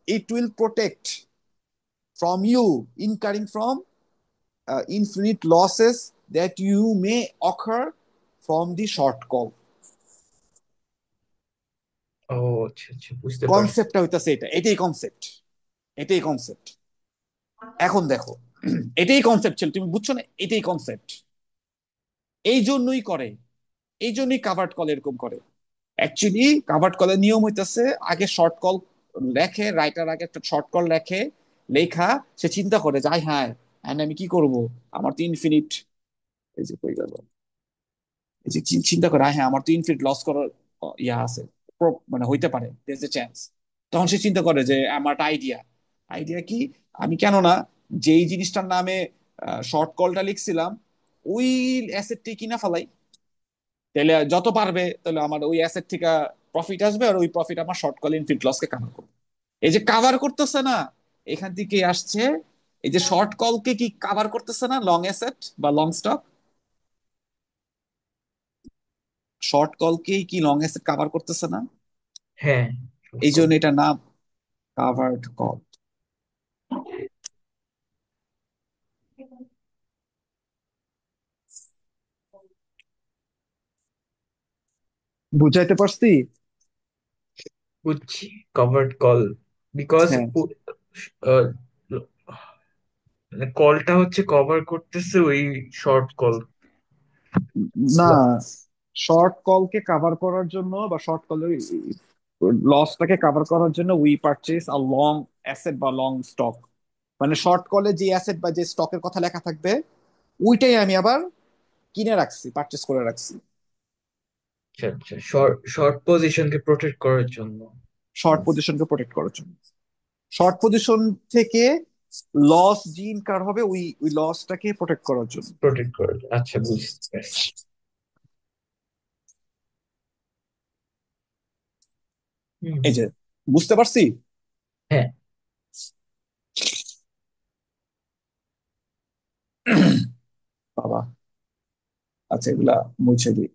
it will protect from you incurring from infinite losses that you may occur from the short call. ও আচ্ছা আচ্ছা, বুঝতে পারছি। কনসেপ্টটা হইতাছে এটা, এটাই কনসেপ্ট। এখন দেখো, এটাই কনসেপ্ট ছিল, তুমি বুঝছো না? এটাই কনসেপ্ট। এই জন্যই করে, এই জন্যই কাভার্ড কল এরকম করে। অ্যাকচুয়ালি কাভার্ড কলের নিয়ম হইতাছে, আগে শর্ট কল লেখে, রাইটার আগে একটা শর্ট কল লেখে, লেখা সে চিন্তা করে যায়, হ্যাঁ আমি কি করব, আমার তো ইনফিনিট, এই যে কই গেল, এই যে চিন্তা করে, হ্যাঁ আমার তো ইনফিনিট লস করার আছে, মানে হইতে পারে, দেয়ার এ চান্স। তখন সে চিন্তা করে যে আমার একটা আইডিয়া, আইডিয়া কি, আমি কেন না যেই জিনিসটার নামে শর্ট কলটা লিখছিলাম ওই অ্যাসেটটি কিনা ফেলাই, তাহলে যত পারবে তাহলে আমার ওই অ্যাসেট থেকে প্রফিট আসবে, আর ওই প্রফিট আমার শর্ট কল ইনফিনিট লসকে কাভার করবে। এই যে কাভার করতেছে না, এখান থেকে আসছে, এই যে শর্ট কলকে কি কাভার করতেছে না লং অ্যাসেট বা লং স্টক? শর্ট কলকেই কি লং অ্যাসেট কাভার করতেছে না? হ্যাঁ, এই সকল। জন্য এটা নাম কাভার্ড কল। বুঝাইতে পারছি? বুঝছি। কভার্ড কল, বিকজ হ্যাঁ। কলটা হচ্ছে কভার করতেছে ওই শর্ট কল। না, শর্ট কলকে কাভার করার জন্য বা শর্ট কলের লসটাকে কাভার করার জন্য we purchase a long asset বা লং স্টক। মানে শর্ট কলে যে অ্যাসেট বা যে স্টকের কথা লেখা থাকবে, ওইটাই আমি আবার কিনে রাখছি, পারচেস করে রাখছি। আচ্ছা আচ্ছা, শর্ট শর্ট পজিশনকে প্রোটেক্ট করার জন্য। শর্ট পজিশনকে প্রোটেক্ট করার জন্য, শর্ট পজিশন থেকে লস যে ইনকার হবে ওই ওই লসটাকে প্রোটেক্ট করার জন্য। প্রোটেক্ট করার জন্য। আচ্ছা, বুঝতে পারছি। হুম। এই যে, বুঝতে পারছি? হ্যাঁ। বাবা, আচ্ছা এগুলা মুছে দিই।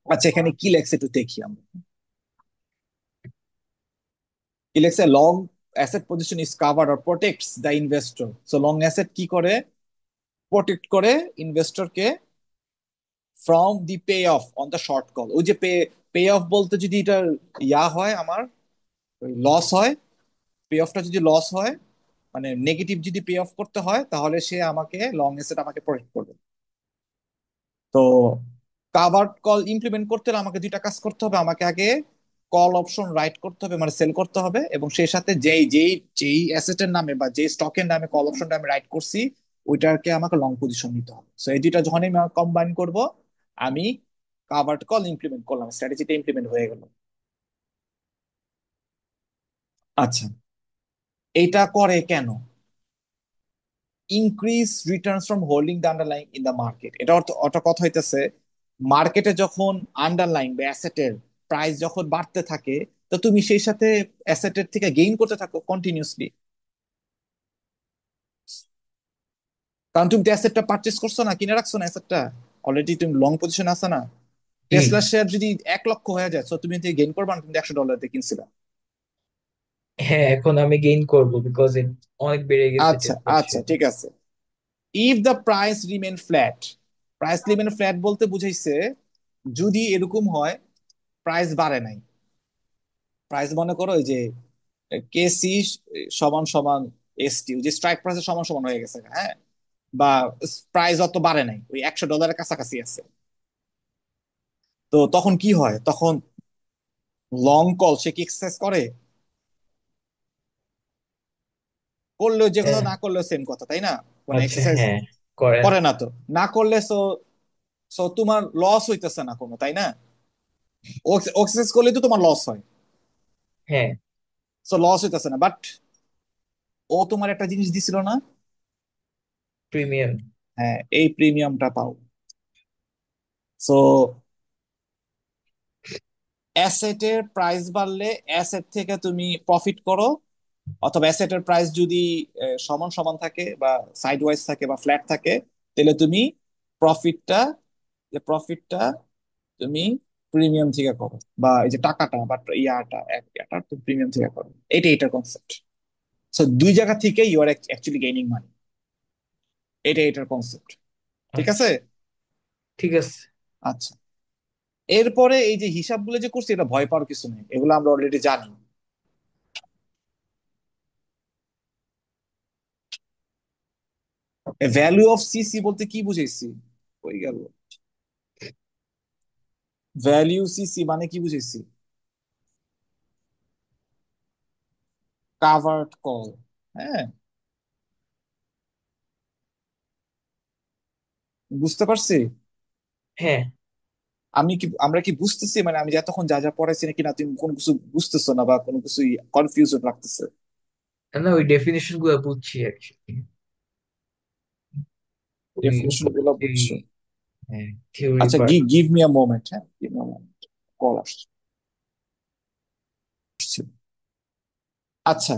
আচ্ছা, এখানে কি লেখছে একটু দেখি আমরা। কি লেখছে? Long asset position is covered or protects the investor. So long asset কি করে? প্রোটেক্ট করে ইনভেস্টরকে from the pay off on the short call. ওই যে পে, পে অফ বলতে যদি এটা ইয়া হয় আমার, লস হয়, পে অফটা যদি লস হয়, মানে নেগেটিভ যদি পে অফ করতে হয়, তাহলে সে আমাকে লং এসেট আমাকে প্রোটেক্ট করবে। তো কাভার্ড কল ইমপ্লিমেন্ট করতে হলে আমাকে দুইটা কাজ করতে হবে। আমাকে আগে কল অপশন রাইট করতে হবে, মানে সেল করতে হবে, এবং সেই সাথে যেই যেই যেই অ্যাসেটের নামে বা যেই স্টকের নামে কল অপশনটা আমি রাইট করছি, ওইটাকে আমাকে লং পজিশন নিতে হবে। সো এই দুইটা যখনই আমি কম্বাইন করব, আমি কাভার্ড কল ইমপ্লিমেন্ট করলাম, স্ট্র্যাটেজিটা ইমপ্লিমেন্ট হয়ে গেল। আচ্ছা, এইটা করে কেন? Increase Returns from holding the underlying in the market. এটা অর্থ অর্থ কথা হইতেছে, মার্কেটে যখন আন্ডারলাইং বা অ্যাসেটের প্রাইস যখন বাড়তে থাকে, তো তুমি সেই সাথে অ্যাসেটের থেকে গেইন করতে থাকো কন্টিনিউসলি। কারণ তুমি তো অ্যাসেটটা পারচেস করছো না, কিনে রাখছো না অ্যাসেটটা, অলরেডি তুমি লং পজিশন আছে না। জি। টেসলা শেয়ার যদি 1 লক্ষ হয়ে যায়, তো তুমি গেইন করবা না? তুমি $100 দিয়ে কিনছিলা। হ্যাঁ, এখন আমি গেইন করব, বিকজ অনেক বেড়ে গেছে আচ্ছা টেসলার আচ্ছা, শেয়ার। ঠিক আছে। If the price remain flat, price remain flat বলতে বুঝাইছে যদি এরকম হয়, প্রাইস বাড়ে নাই, প্রাইস মনে করো এই যে কেসি সমান সমান এসটি, যে স্ট্রাইক প্রাইস সমান সমান হয়ে গেছে, হ্যাঁ, বা প্রাইস অত বাড়ে নাই, ওই $100 কাছাকাছি আছে, তো তখন কি হয়? তখন লং কল সে কি এক্সারসাইজ করে? করলেও যে কথা, হ্যাঁ। না করলেও সেম কথা, তাই না? মানে আচ্ছা, এক্সারসাইজ হ্যাঁ, করেন। করে না তো, না করলে সো, সো তোমার লস হইতেছে না কোনো, তাই না? ও এক্সারসাইজ করলে তো তোমার লস হয়, হ্যাঁ। সো লস হইতেছে না, বাট ও তোমার একটা জিনিস দিছিল না। প্রিমিয়াম। হ্যাঁ, এই প্রিমিয়ামটা পাও। সো অ্যাসেটের প্রাইস বাড়লে অ্যাসেট থেকে তুমি প্রফিট করো, অথবা অ্যাসেটের প্রাইস যদি সমান সমান থাকে বা সাইড ওয়াইজ থাকে বা ফ্ল্যাট থাকে, তাহলে তুমি প্রফিটটা, যে প্রফিটটা তুমি প্রিমিয়াম থেকে করো, বা এই যে টাকাটা বা ইয়াটা তুমি প্রিমিয়াম থেকে করো। এটার কনসেপ্ট। সো দুই জায়গা থেকে ইউ আর অ্যাকচুয়ালি গেইনিং মানি। এটার কনসেপ্ট। ঠিক আচ্ছা, আছে? ঠিক আছে। আচ্ছা, এরপরে এই যে হিসাবগুলো যে করছি, এটা ভয় পাওয়ার কিছু নেই, এগুলো আমরা অলরেডি জানি। ভ্যালু অফ সিসি বলতে কি বুঝাইছি? ওই গেল, ভ্যালিউ সিসি মানে কি বুঝাইছি? Covered call. হ্যাঁ, বুঝতে পারছি। হ্যাঁ। আমরা কি বুঝতেছি, মানে আমি যতক্ষণ যা যা পড়াইছি নাকি, না তুমি কোনো কিছু বুঝতেছো না বা কোনো কিছু কনফিউশন লাগতেছে? না, ওই ডেফিনেশন গুলো বুঝছি অ্যাকচুয়ালি। ওই ডেফিনেশন উপরে গুলো যে, বুঝছো? হ্যাঁ, থিওরি আচ্ছা, part. Give me a moment, হ্যাঁ, give me a moment. Call আসছে। আচ্ছা,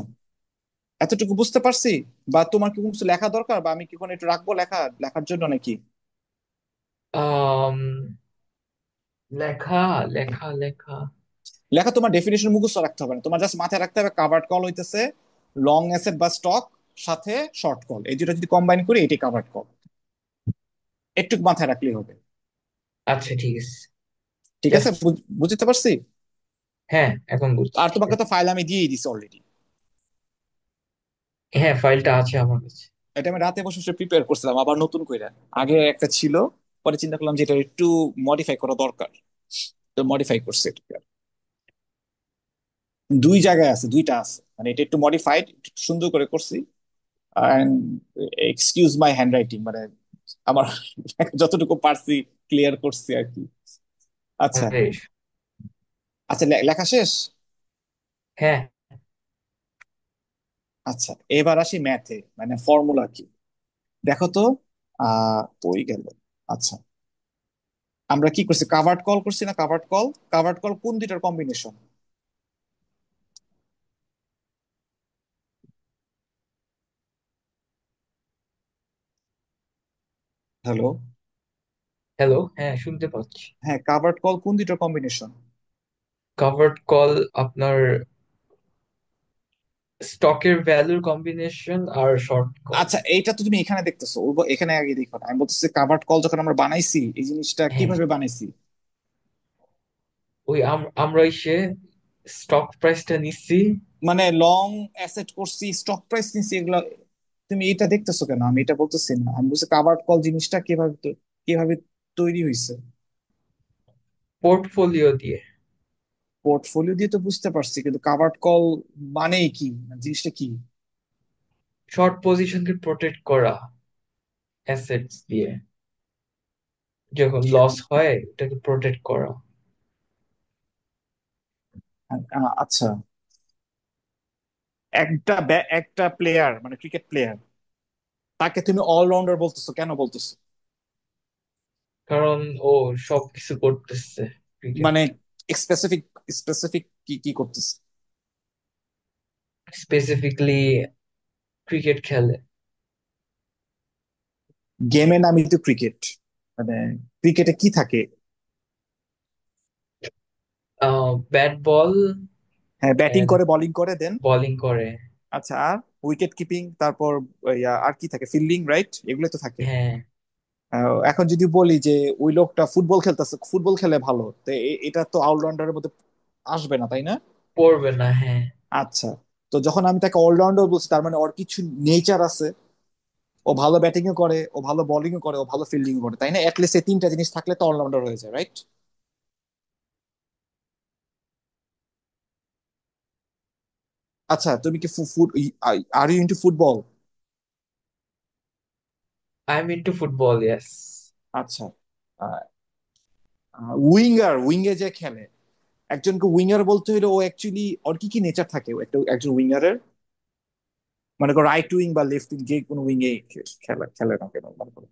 এতটুকু বুঝতে পারছি। বা তোমার কি কোনো কিছু লেখা দরকার, বা আমি কি কোনো একটু রাখবো লেখার জন্য নাকি? আম, লেখা, লেখা। লেখা তোমার ডেফিনেশন মুখস্থ রাখতে হবে না, তোমার জাস্ট মাথায় রাখতে হবে কাভার্ড কল হইতেছে লং অ্যাসেট বা স্টক সাথে শর্ট কল, এই দুটো যদি কম্বাইন করি এটি কাভার্ড কল। একটু মাথায় রাখলেই হবে। আচ্ছা, ঠিক আছে। ঠিক আছে, জাস্ট, বুঝতে পারছি। হ্যাঁ, এখন বুঝছি, আর ঠিক তোমাকে তো আছে। ফাইল আমি দিয়েই দিছি অলরেডি। হ্যাঁ, ফাইলটা আছে আমার কাছে। এটা আমি রাতে বসে বসে প্রিপেয়ার করছিলাম আবার নতুন করে। আগে একটা ছিল, পরে চিন্তা করলাম যে এটা একটু মডিফাই করা দরকার, তো মডিফাই করছে এটা। দুই জায়গায় আছে, দুইটা আছে, মানে এটা একটু মডিফাইড, একটু সুন্দর করে করছি। And excuse my handwriting, মানে আমার যতটুকু পারছি ক্লিয়ার করছি আর কি। আচ্ছা। আরে, আচ্ছা, লেখা শেষ। হ্যাঁ। আচ্ছা, এবার আসি ম্যাথে, মানে ফর্মুলা কি দেখো তো। ওই গেল। আচ্ছা, আমরা কি করছি, কাভার্ড কল করছি না? কাভার্ড কল কোন দুইটার কম্বিনেশন? হ্যালো? হ্যালো, হ্যাঁ, শুনতে পাচ্ছি। হ্যাঁ, কাভার্ড কল কোন দুইটার কম্বিনেশন? কাভার্ড কল আপনার স্টকের ভ্যালুর কম্বিনেশন আর শর্ট কল। আচ্ছা, এইটা তো তুমি এখানে দেখতেছো, এখানে আগে দেখো না, আমি বলতেছি কাভার্ড কল যখন আমরা বানাইছি এই জিনিসটা হ্যাঁ, কিভাবে বানাইছি। ওই আমরা সে স্টক প্রাইসটা নিচ্ছি। মানে লং অ্যাসেট করছি, স্টক প্রাইস নিছি, এগুলো তুমি এটা দেখতেছো কেন? আমি এটা বলতেছি না, আমি বলছি কাভার্ড কল জিনিসটা কিভাবে তৈরি হয়েছে। পোর্টফোলিও দিয়ে। পোর্টফোলিও দিয়ে তো বুঝতে পারছি, কিন্তু কাভার্ড কল মানে কি, মানে জিনিসটা কি? শর্ট পজিশনকে প্রোটেক্ট করা অ্যাসেটস দিয়ে, যখন লস হয় এটাকে প্রোটেক্ট করা। আচ্ছা, একটা প্লেয়ার মানে ক্রিকেট প্লেয়ার, তাকে তুমি অলরাউন্ডার বলতেছো, কেন বলতেছো? কারণ ও সবকিছু করতেছে ক্রিকেট। মানে স্পেসিফিক স্পেসিফিক কি কি করতেছে? স্পেসিফিকলি ক্রিকেট খেলে। গেমের নামই তো ক্রিকেট, মানে ক্রিকেটে কি থাকে? ব্যাট বল হ্যাঁ, ব্যাটিং এন্ড করে, বোলিং করে, দেন? বোলিং করে। আচ্ছা, আর উইকেট কিপিং, তারপর আর কি থাকে, ফিল্ডিং, রাইট, এগুলো তো থাকে। হ্যাঁ, এখন যদি বলি যে ওই লোকটা ফুটবল খেলতেছে, ফুটবল খেলে ভালো, তো এটা তো অলরাউন্ডারের মধ্যে আসবে না, তাই না? পড়বে না, হ্যাঁ। আচ্ছা, তো যখন আমি তাকে অলরাউন্ডার বলছি, তার মানে ওর কিছু নেচার আছে, ও ভালো ব্যাটিং ও করে, ও ভালো বোলিং ও করে, ও ভালো ফিল্ডিং করে, তাই না? অ্যাটলিস্ট এই তিনটা জিনিস থাকলে তো অলরাউন্ডার হয়ে যায়, রাইট? আচ্ছা, তুমি কি are you into football? I am into football, yes. আচ্ছা, উইঙ্গে যে খেলে, একজনকে উইঙ্গার বলতে হলে ও অ্যাকচুয়ালি ওর কি কি নেচার থাকে, একজন উইঙ্গারের? মানে রাইট উইং বা লেফট উইং, যে কোনো উইং এ খেলে খেলে না কেন, মনে করো।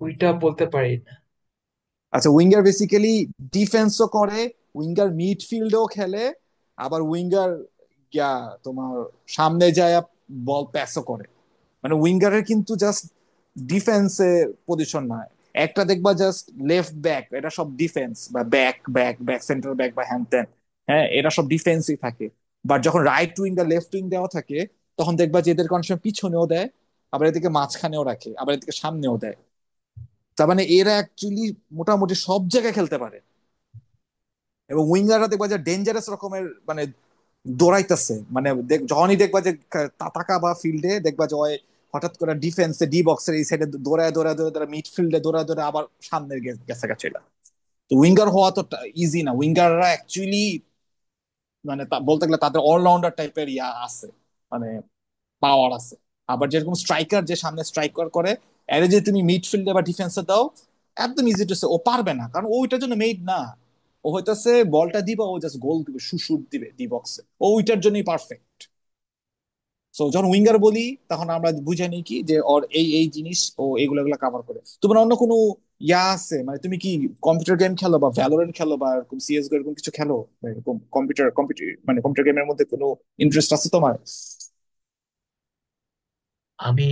ওইটা বলতে পারি না। আচ্ছা, উইঙ্গার বেসিক্যালি ডিফেন্সও করে, উইঙ্গার মিডফিল্ডও খেলে, আবার উইঙ্গার গিয়া তোমার সামনে যায় বল প্যাসও করে। মানে উইঙ্গারের কিন্তু জাস্ট ডিফেন্সে পজিশন নয়, একটা দেখবা জাস্ট লেফট ব্যাক, এটা সব ডিফেন্স, বা ব্যাক সেন্টার ব্যাক বা হ্যান ত্যান। হ্যাঁ, এরা সব ডিফেন্সই থাকে। বাট যখন রাইট উইং বা লেফট উইং দেওয়া থাকে, তখন দেখবা যে এদেরকে অনেক সময় পিছনেও দেয়, আবার এদিকে মাঝখানেও রাখে, আবার এদিকে সামনেও দেয়। তার মানে এরা অ্যাকচুয়ালি মোটামুটি সব জায়গায় খেলতে পারে। এবং উইঙ্গাররা দেখবা যে ডেঞ্জারাস রকমের, মানে দৌড়াইতেছে, মানে যখনই দেখবা যে তাকা বা ফিল্ডে দেখবা যে ওই হঠাৎ করে ডিফেন্সে ডি বক্সের এই সাইডে দৌড়ায় দৌড়ায় দৌড়ায় দৌড়ায় মিডফিল্ডে দৌড়ায় দৌড়ায় আবার সামনের গেছে গেছে এরা। তো উইঙ্গার হওয়া তো ইজি না, উইঙ্গাররা অ্যাকচুয়ালি মানে বলতে গেলে তাদের অলরাউন্ডার টাইপের ইয়া আছে, মানে পাওয়ার আছে। আবার যেরকম স্ট্রাইকার যে সামনে স্ট্রাইকার করে, এর যে তুমি মিডফিল্ডে বা ডিফেন্সে দাও, একদম ইজি টু সে, ও পারবে না, কারণ ও ওইটার জন্য মেড না। ও হইতেছে বলটা দিবা, ও জাস্ট গোল দিবে, শুট দিবে ডি বক্সে, ও ওইটার জন্যই পারফেক্ট। সো যখন উইঙ্গার বলি তখন আমরা বুঝে নিই কি যে ওর এই এই জিনিস ও এগুলো এগুলো কাভার করে। তোমার অন্য কোনো ইয়া আছে, মানে তুমি কি কম্পিউটার গেম খেলো বা ভ্যালোরেন্ট খেলো বা এরকম সিএস গো এরকম কিছু খেলো, বা এরকম কম্পিউটার কম্পিউটার মানে কম্পিউটার গেমের মধ্যে কোনো ইন্টারেস্ট আছে তোমার? আমি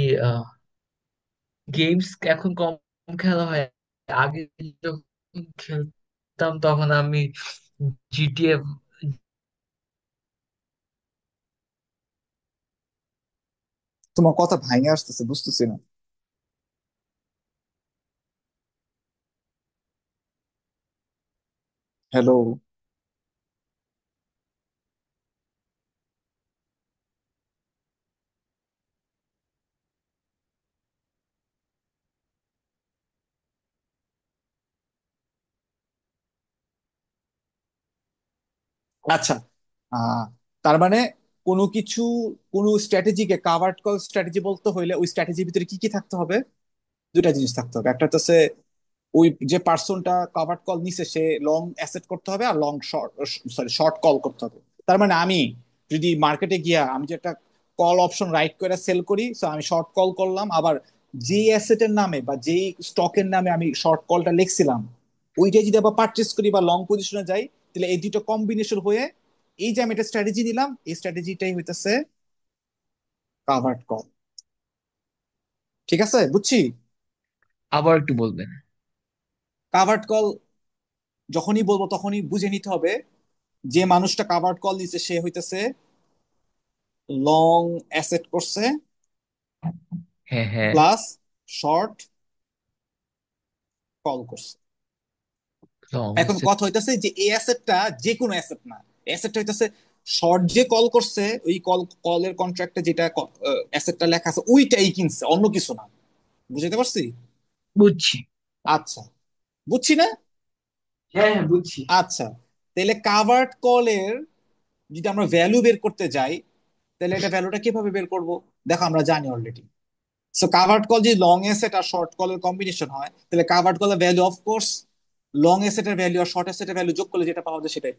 গেমস এখন কম খেলা হয়। আগে যখন খেলতাম তখন আমি জিটিএ। তোমার কথা ভাঙে আসতেছে, বুঝতেছি না। হ্যালো? আচ্ছা, আহ তার মানে কোনো কিছু, কোনো স্ট্র্যাটেজিকে কাভার্ড কল স্ট্র্যাটেজি বলতে হইলে ওই স্ট্র্যাটেজির ভিতরে কি কি থাকতে হবে? দুইটা জিনিস থাকতে হবে। একটা হচ্ছে ওই যে পার্সনটা কাভার্ড কল নিছে সে লং অ্যাসেট করতে হবে, আর long short, sorry short call করতে হবে। তার মানে আমি যদি মার্কেটে গিয়া আমি যে একটা কল অপশন রাইট করে সেল করি, সো আমি শর্ট কল করলাম, আবার যেই অ্যাসেটের নামে বা যেই স্টকের নামে আমি শর্ট কলটা লিখছিলাম ওইটাই যদি আবার পারচেস করি বা লং পজিশনে যাই, তাহলে এই দুটো কম্বিনেশন হয়ে এই যে আমি একটা স্ট্র্যাটেজি নিলাম, এই স্ট্র্যাটেজিটাই হইতেছে কাভার্ড কল। ঠিক আছে, বুঝছি। আবার একটু বলবেন? কাভার্ড কল যখনই বলবো তখনই বুঝে নিতে হবে যে মানুষটা কাভার্ড কল দিচ্ছে সে হইতেছে লং অ্যাসেট করছে হ্যাঁ, হ্যাঁ। প্লাস শর্ট কল করছে। লং এখন সেট। কথা হইতেছে যে এই অ্যাসেটটা যে কোনো অ্যাসেট না, অ্যাসেটটা হইতেছে শর্ট যে কল করছে, ওই কলের কন্ট্রাক্টে যেটা অ্যাসেটটা লেখা আছে ওইটাই কিনছে, অন্য কিছু না। বুঝতে পারছি? বুঝছি। আচ্ছা, বুঝছি না? হ্যাঁ, হ্যাঁ, বুঝছি। আচ্ছা, তাহলে কাভার্ড কলের যদি আমরা ভ্যালু বের করতে যাই, তাহলে এটা ভ্যালুটা কিভাবে বের করব? দেখো আমরা জানি অলরেডি। সো কাভার্ড কল যদি লং এসেট আর শর্ট কলের কম্বিনেশন হয়, তাহলে কাভার্ড কলের ভ্যালু অফ কোর্স লং এসেটের ভ্যালু আর শর্ট এসেটের ভ্যালু যোগ করলে যেটা পাওয়া যায় সেটাই।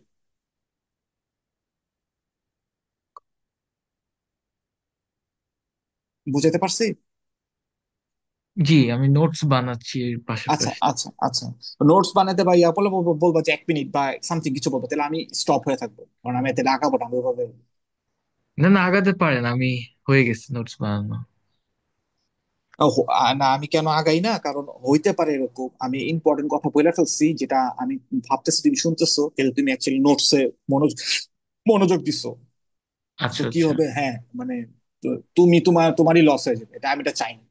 বুঝাতে পারছি? জি, আমি নোটস বানাচ্ছি এর আচ্ছা পাশাপাশি। আচ্ছা আচ্ছা, নোটস বানাতে বা ইয়া বলে বলবো যে 1 মিনিট বা সামথিং কিছু বলবো, তাহলে আমি স্টপ হয়ে থাকবো, কারণ আমি এতে আঁকাবো না ওইভাবে। না, না, আগাতে পারেন, আমি হয়ে গেছে নোটস বানানো। না, আমি কেন আগাই না, কারণ হইতে পারে এরকম আমি ইম্পর্টেন্ট কথা বলে ফেলছি যেটা আমি ভাবতেছি তুমি শুনতেছো, কিন্তু তুমি অ্যাকচুয়ালি নোটসে মনোযোগ মনোযোগ দিছো। তো আচ্ছা, কি আচ্ছা। হবে, হ্যাঁ মানে তুমি তোমারই লস হয়ে যাবে, এটা আমি এটা চাই না।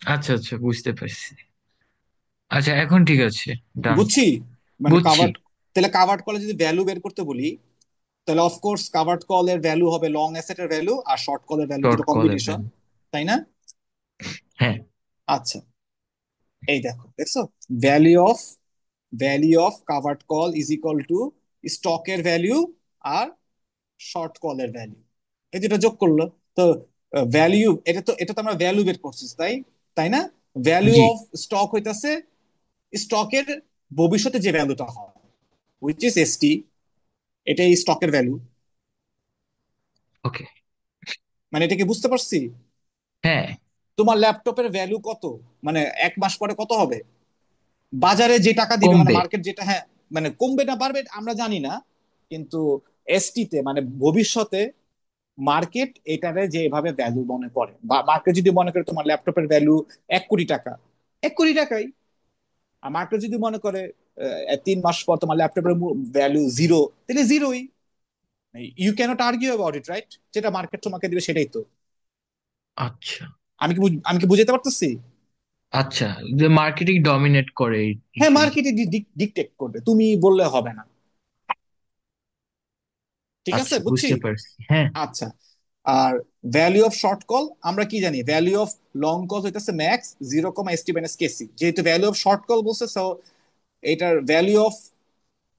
আচ্ছা, আচ্ছা, বুঝতে পারছি। আচ্ছা, এখন ঠিক আছে। ডান। বুঝছি, মানে বুঝছি। কাভার্ড, তাহলে কাভার্ড কলে যদি ভ্যালু বের করতে বলি, তাহলে অফকোর্স কাভার্ড কলের ভ্যালু হবে লং অ্যাসেটের ভ্যালু আর শর্ট কলের ভ্যালু, শর্ট দুটো কলের কম্বিনেশন, ভ্যালু। তাই না? হ্যাঁ। আচ্ছা, এই দেখো দেখছো, value of value of covered call is equal to স্টকের ভ্যালু আর শর্ট কলের ভ্যালু, এই দুটো যোগ করলো। তো ভ্যালু, এটা তো আমরা ভ্যালু বের করছি, তাই তাই না? Value G. অফ স্টক হইতাছে স্টকের ভবিষ্যতে যে ভ্যালুটা হয়, উইচ ইজ এসটি, এটাই স্টকের ভ্যালু। ওকে। মানে এটাকে বুঝতে পারছি? হ্যাঁ। তোমার ল্যাপটপের ভ্যালু কত, মানে 1 মাস পরে কত হবে বাজারে যে টাকা দিবে, মানে কমবে। মার্কেট যেটা, হ্যাঁ মানে কমবে না বাড়বে আমরা জানি না, কিন্তু এসটি তে মানে ভবিষ্যতে মার্কেট এটারে যেভাবে ভ্যালু মনে করে, বা মার্কেট যদি মনে করে তোমার ল্যাপটপের ভ্যালু 1 কোটি টাকা, 1 কোটি টাকাই। আর মার্কেট যদি মনে করে 3 মাস পর তোমার ল্যাপটপের ভ্যালু জিরো, তাহলে জিরোই। You can't argue about it, right? যেটা মার্কেট তোমাকে দিবে সেটাই তো। আচ্ছা, আমি কি বুঝাতে পারতেছি? আচ্ছা। যে মার্কেটিং ডমিনেট করে এই হ্যাঁ, ইস্যুস। মার্কেটে ডিকটেক্ট করবে, তুমি বললে হবে না। ঠিক আছে, আচ্ছা, বুঝছি। বুঝতে পারছি। হ্যাঁ। আচ্ছা, আর ভ্যালু অফ শর্ট কল আমরা কি জানি, ভ্যালু অফ লং কল হইতেছে ম্যাক্স 0, এস টি মাইনাস কেসি, যেহেতু ভ্যালু অফ শর্ট কল বলছে, সো এটার ভ্যালু অফ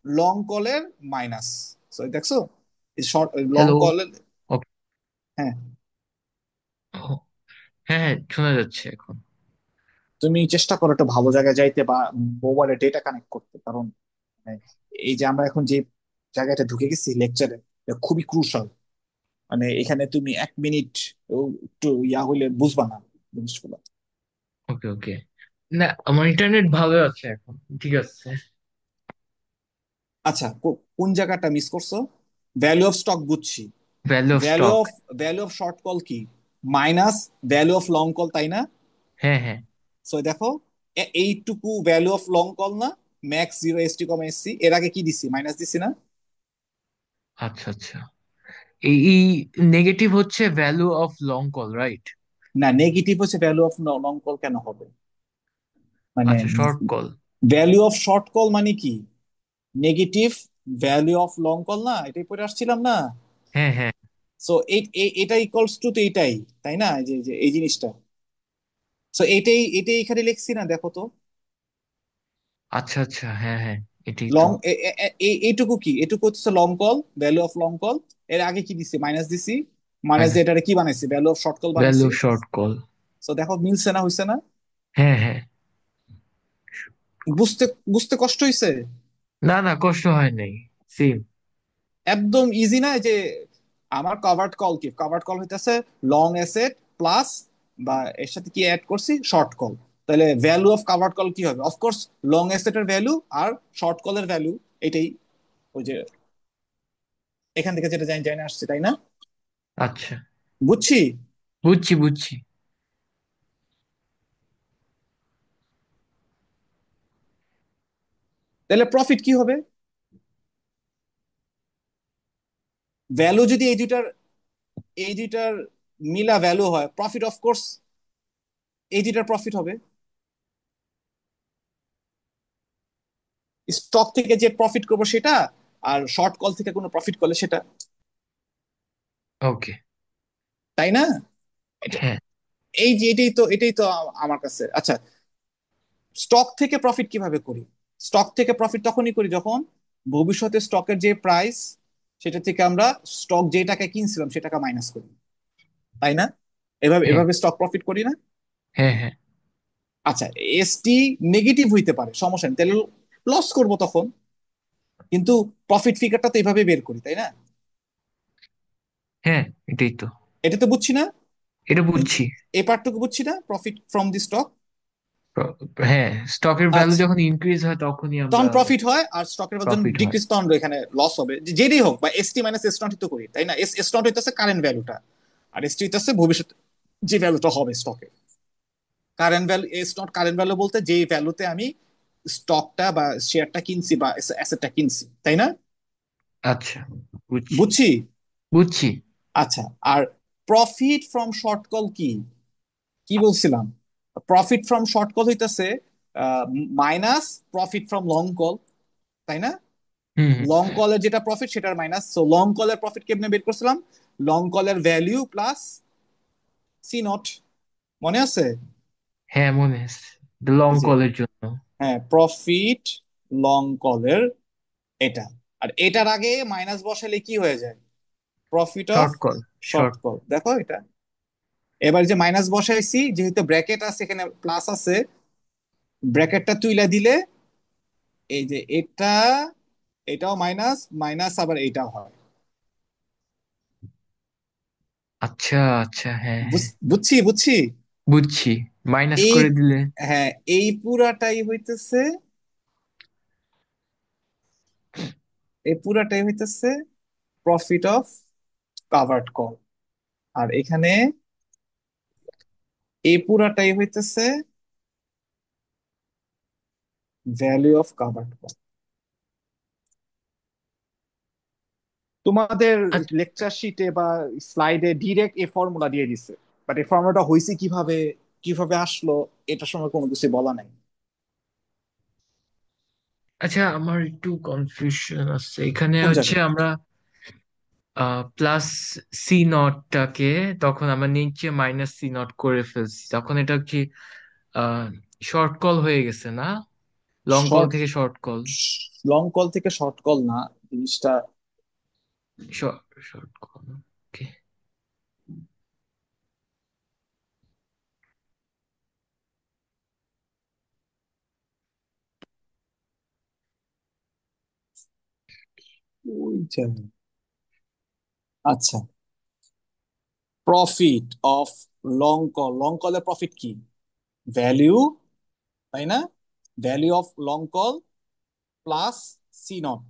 লং কলের মাইনাস। সো দেখছো, শর্ট লং হ্যালো। কলের। ওকে। হ্যাঁ, হ্যাঁ হ্যাঁ, শোনা যাচ্ছে এখন। তুমি চেষ্টা করো একটু ভালো জায়গায় যাইতে বা মোবাইলে ডেটা কানেক্ট করতে, কারণ মানে এই যে আমরা এখন যে জায়গাটা ঢুকে গেছি লেকচারে, খুবই ক্রুশাল। মানে এখানে তুমি 1 মিনিট একটু ইয়া হইলে বুঝবা না জিনিসগুলো। ওকে ওকে। না, আমার ইন্টারনেট ভালো আছে এখন, ঠিক আছে। আচ্ছা, কোন জায়গাটা মিস করছো? ভ্যালু অফ স্টক বুঝছি। Value of value stock. Of value of short call কি? Minus value of long call, তাই না? হ্যাঁ হ্যাঁ। সো দেখো, এইটুকু ভ্যালু অফ লং কল না, max zero ST comma SC, এর আগে কি দিছি? মাইনাস দিছি না? আচ্ছা আচ্ছা। এই নেগেটিভ হচ্ছে value of long call, right? না, নেগেটিভ হচ্ছে ভ্যালু অফ লং কল কেন হবে? মানে আচ্ছা, short call. Value of short call মানে কি? Negative value of long call না, এটাই পড়ে আসছিলাম না? হ্যাঁ হ্যাঁ। সো এটা ইকুয়ালস টু তো এইটাই, তাই না? যে এই জিনিসটা। সো এটাই এটাই এখানে লিখছি না, দেখো তো। আচ্ছা আচ্ছা, হ্যাঁ হ্যাঁ, এটাই তো। লং, এইটুকু কি? এটুকু হচ্ছে long call, value of long call. এর আগে কি দিছি? মাইনাস দিছি। Minus minus. দিয়ে এটারে কি বানাইছি? Value of short call value বানাইছি। Of short call. সো দেখো, মিলছে না, হইছে না? হ্যাঁ হ্যাঁ। বুঝতে বুঝতে কষ্ট হইছে? না না, কষ্ট হয় নাই। সেম। একদম ইজি না? যে আমার কভার্ড কল কি? কভার্ড কল হইতেছে লং এসেট প্লাস, বা এর সাথে কি অ্যাড করছি? Short call. তাহলে ভ্যালু অফ কভার্ড কল কি হবে? অফকোর্স লং এসেটের ভ্যালু আর শর্ট কলের ভ্যালু, এটাই। ওই যে এখান থেকে যেটা জানি জানি আসছে, তাই না? আচ্ছা, বুঝছি। বুঝছি বুঝছি। তাহলে প্রফিট কি হবে? ভ্যালু যদি এই দুইটার মিলা ভ্যালু হয়, প্রফিট অফকোর্স এই দুইটার প্রফিট হবে। স্টক থেকে যে প্রফিট করবো সেটা, আর শর্ট কল থেকে কোনো প্রফিট করলে সেটা, ওকে। তাই না? এটা, হ্যাঁ এটাই তো আমার কাছে। আচ্ছা, স্টক থেকে প্রফিট কিভাবে করি? স্টক থেকে প্রফিট তখনই করি যখন ভবিষ্যতে স্টকের যে প্রাইস, সেটা থেকে আমরা স্টক যে টাকা কিনছিলাম সে টাকা মাইনাস করি, তাই না? এভাবে হ্যাঁ এভাবে স্টক প্রফিট করি না? হ্যাঁ। হ্যাঁ আচ্ছা, এসটি নেগেটিভ হইতে পারে, সমস্যা নেই, তাহলে লস করবো তখন। কিন্তু প্রফিট ফিগারটা তো এভাবে বের করি, তাই না? হ্যাঁ, এটাই তো। এটা তো বুঝছি না? এটা বুঝছি। এই পার্টটুকু বুঝছি না, প্রফিট ফ্রম দি স্টক। হ্যাঁ, স্টকের ভ্যালু আচ্ছা, যখন ইনক্রিজ হয় তখনই তখন আমরা প্রফিট হয়, আর স্টকের যখন প্রফিট হয়। ডিক্রিজ তখন এখানে লস হবে, যেটাই হোক, বা এসটি মাইনাস এস নট তো করি, তাই না? এস নট হইতেছে কারেন্ট ভ্যালুটা, আর এসটি হইতেছে ভবিষ্যৎ যে ভ্যালুটা হবে স্টকে। Current value, S not current value বলতে যেই ভ্যালুতে আমি স্টকটা বা শেয়ারটা কিনছি বা অ্যাসেটটা কিনছি, তাই না? আচ্ছা, বুঝছি বুঝছি। বুঝছি। আচ্ছা, আর প্রফিট ফ্রম শর্ট কল কি? কি বলছিলাম? প্রফিট ফ্রম শর্ট কল হইতেছে minus profit from long call, তাই না? হুম হুম। লং কলের যেটা প্রফিট সেটার মাইনাস। সো লং কলের প্রফিট কেমনে বের করছিলাম? লং কলের ভ্যালিউ প্লাস সি নট, মনে আছে? হ্যাঁ, মনে আছে। লং এই যে, কলের জন্য। হ্যাঁ, প্রফিট লং কলের এটা, আর এটার আগে মাইনাস বসালে কি হয়ে যায়? Profit of short call. Short short. Call. দেখো এটা, এবার যে মাইনাস বসাইছি, যেহেতু ব্র্যাকেট আছে এখানে প্লাস আছে, ব্র্যাকেটটা তুইলা দিলে এই যে এটা, এটাও মাইনাস মাইনাস, আবার এটাও হয়। আচ্ছা আচ্ছা, হ্যাঁ হ্যাঁ। বুঝছি বুঝছি। বুঝছি। মাইনাস এই, করে দিলে। হ্যাঁ, এই পুরাটাই হইতেছে, প্রফিট অফ কাভার্ড কল। আর এখানে এই পুরাটাই হইতেছে ভ্যালু অফ কাভার্ড কল। তোমাদের আচ্ছা লেকচার শিটে বা স্লাইডে ডিরেক্ট এই ফর্মুলা দিয়ে দিছে, বাট এই ফর্মুলাটা হয়েছে কিভাবে, কিভাবে আসলো, এটার সময় কোনো কিছু বলা নাই। আচ্ছা, আমার একটু কনফিউশন আছে এখানে, কোন হচ্ছে জায়গায়? আমরা প্লাস সি নটটাকে তখন আমরা নিচে মাইনাস সি নট করে ফেলছি, তখন এটা কি শর্ট কল হয়ে গেছে না? লং কল শর্ট, থেকে শর্ট কল। লং কল থেকে শর্ট কল না জিনিসটা। Short short call. ওকে। ওই যে- আচ্ছা, profit of long call, long কলের প্রফিট কি? ভ্যালিউ, তাই না? Value of long call plus C naught,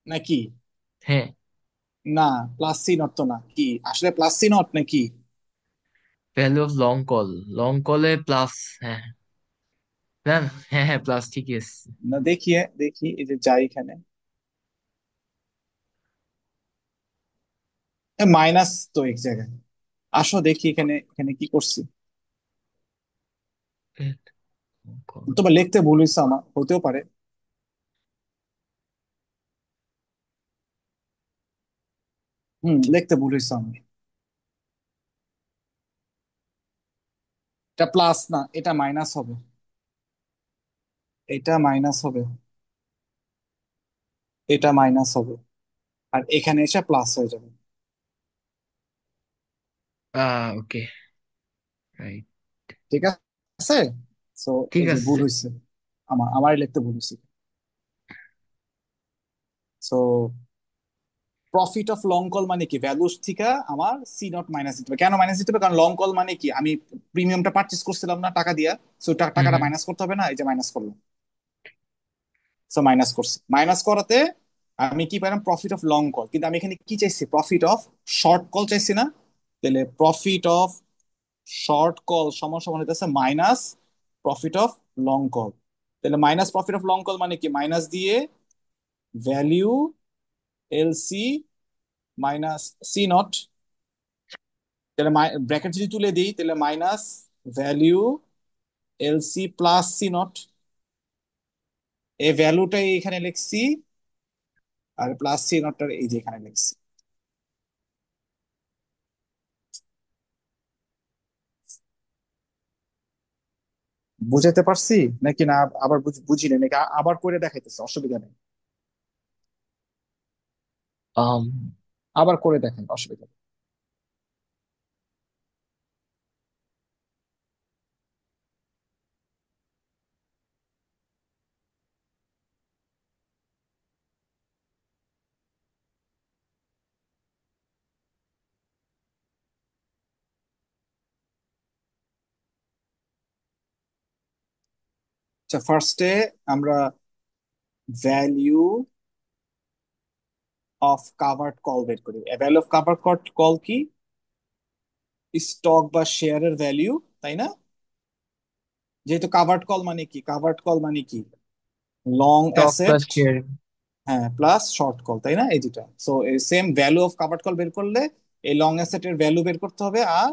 নাকি? হ্যাঁ, না, প্লাস সি নট তো না, কি আসলে প্লাস সি নট নাকি? Value of long call, long কলে প্লাস। হ্যাঁ না না, হ্যাঁ হ্যাঁ, প্লাস ঠিকই আছে। না, দেখিয়ে দেখি, এই যে যাই এখানে, মাইনাস তো এক জায়গায়। আসো দেখি এখানে, এখানে কি করছি। long call। তোমার লিখতে ভুল হয়েছে, আমার হতেও পারে। লিখতে ভুল হয়েছে আমার। এটা প্লাস না, এটা মাইনাস হবে। এটা মাইনাস হবে, এটা মাইনাস হবে, আর এখানে এসে প্লাস হয়ে যাবে। ওকে, রাইট। ঠিক আছে। সো ঠিক এই যে ভুল আছে। হয়েছে, আমারই লিখতে ভুল হয়েছে। So profit of long call মানে কি, ভ্যালু থেকে আমার সি নট মাইনাস দিতে হবে। কেন মাইনাস দিতে হবে? কারণ লং কল মানে কি, আমি প্রিমিয়ামটা পারচেস করছিলাম না টাকা দিয়া, সো হুম টাকাটা হুম। মাইনাস করতে হবে না, এই যে মাইনাস করলাম। সো মাইনাস করছি, মাইনাস করাতে আমি কি পেলাম? Profit of long call. কিন্তু আমি এখানে কি চাইছি? প্রফিট অফ শর্ট কল চাইছি না? তাহলে প্রফিট অফ শর্ট কল সমান সমান হইতেছে minus profit of long call. তাহলে minus profit of long call মানে কি, মাইনাস দিয়ে value LC minus C naught. তাহলে ব্র্যাকেট যদি তুলে দিই, তাহলে minus value LC plus C naught, এই ভ্যালুটাই এখানে লিখছি, আর প্লাস সি নটটা এই যে এখানে লিখছি। বুঝাতে পারছি নাকি না? আবার বুঝি নাই নাকি? আবার করে দেখাইতেছে, অসুবিধা নেই। আম আবার করে দেখেন, অসুবিধা নেই। আচ্ছা, ফার্স্টে আমরা ভ্যালিউ অফ কাভার্ড কল বের করি। ভ্যালু অফ কাভার্ড কল কি? স্টক বা শেয়ারের ভ্যালিউ, তাই না? যেহেতু কাভার্ড কল মানে কি, কাভার্ড কল মানে কি, long stock asset, plus share. হ্যাঁ, প্লাস শর্ট কল, তাই না? এই দুটা। সো এই same value of covered call বের করলে এই লং অ্যাসেটের ভ্যালু বের করতে হবে, আর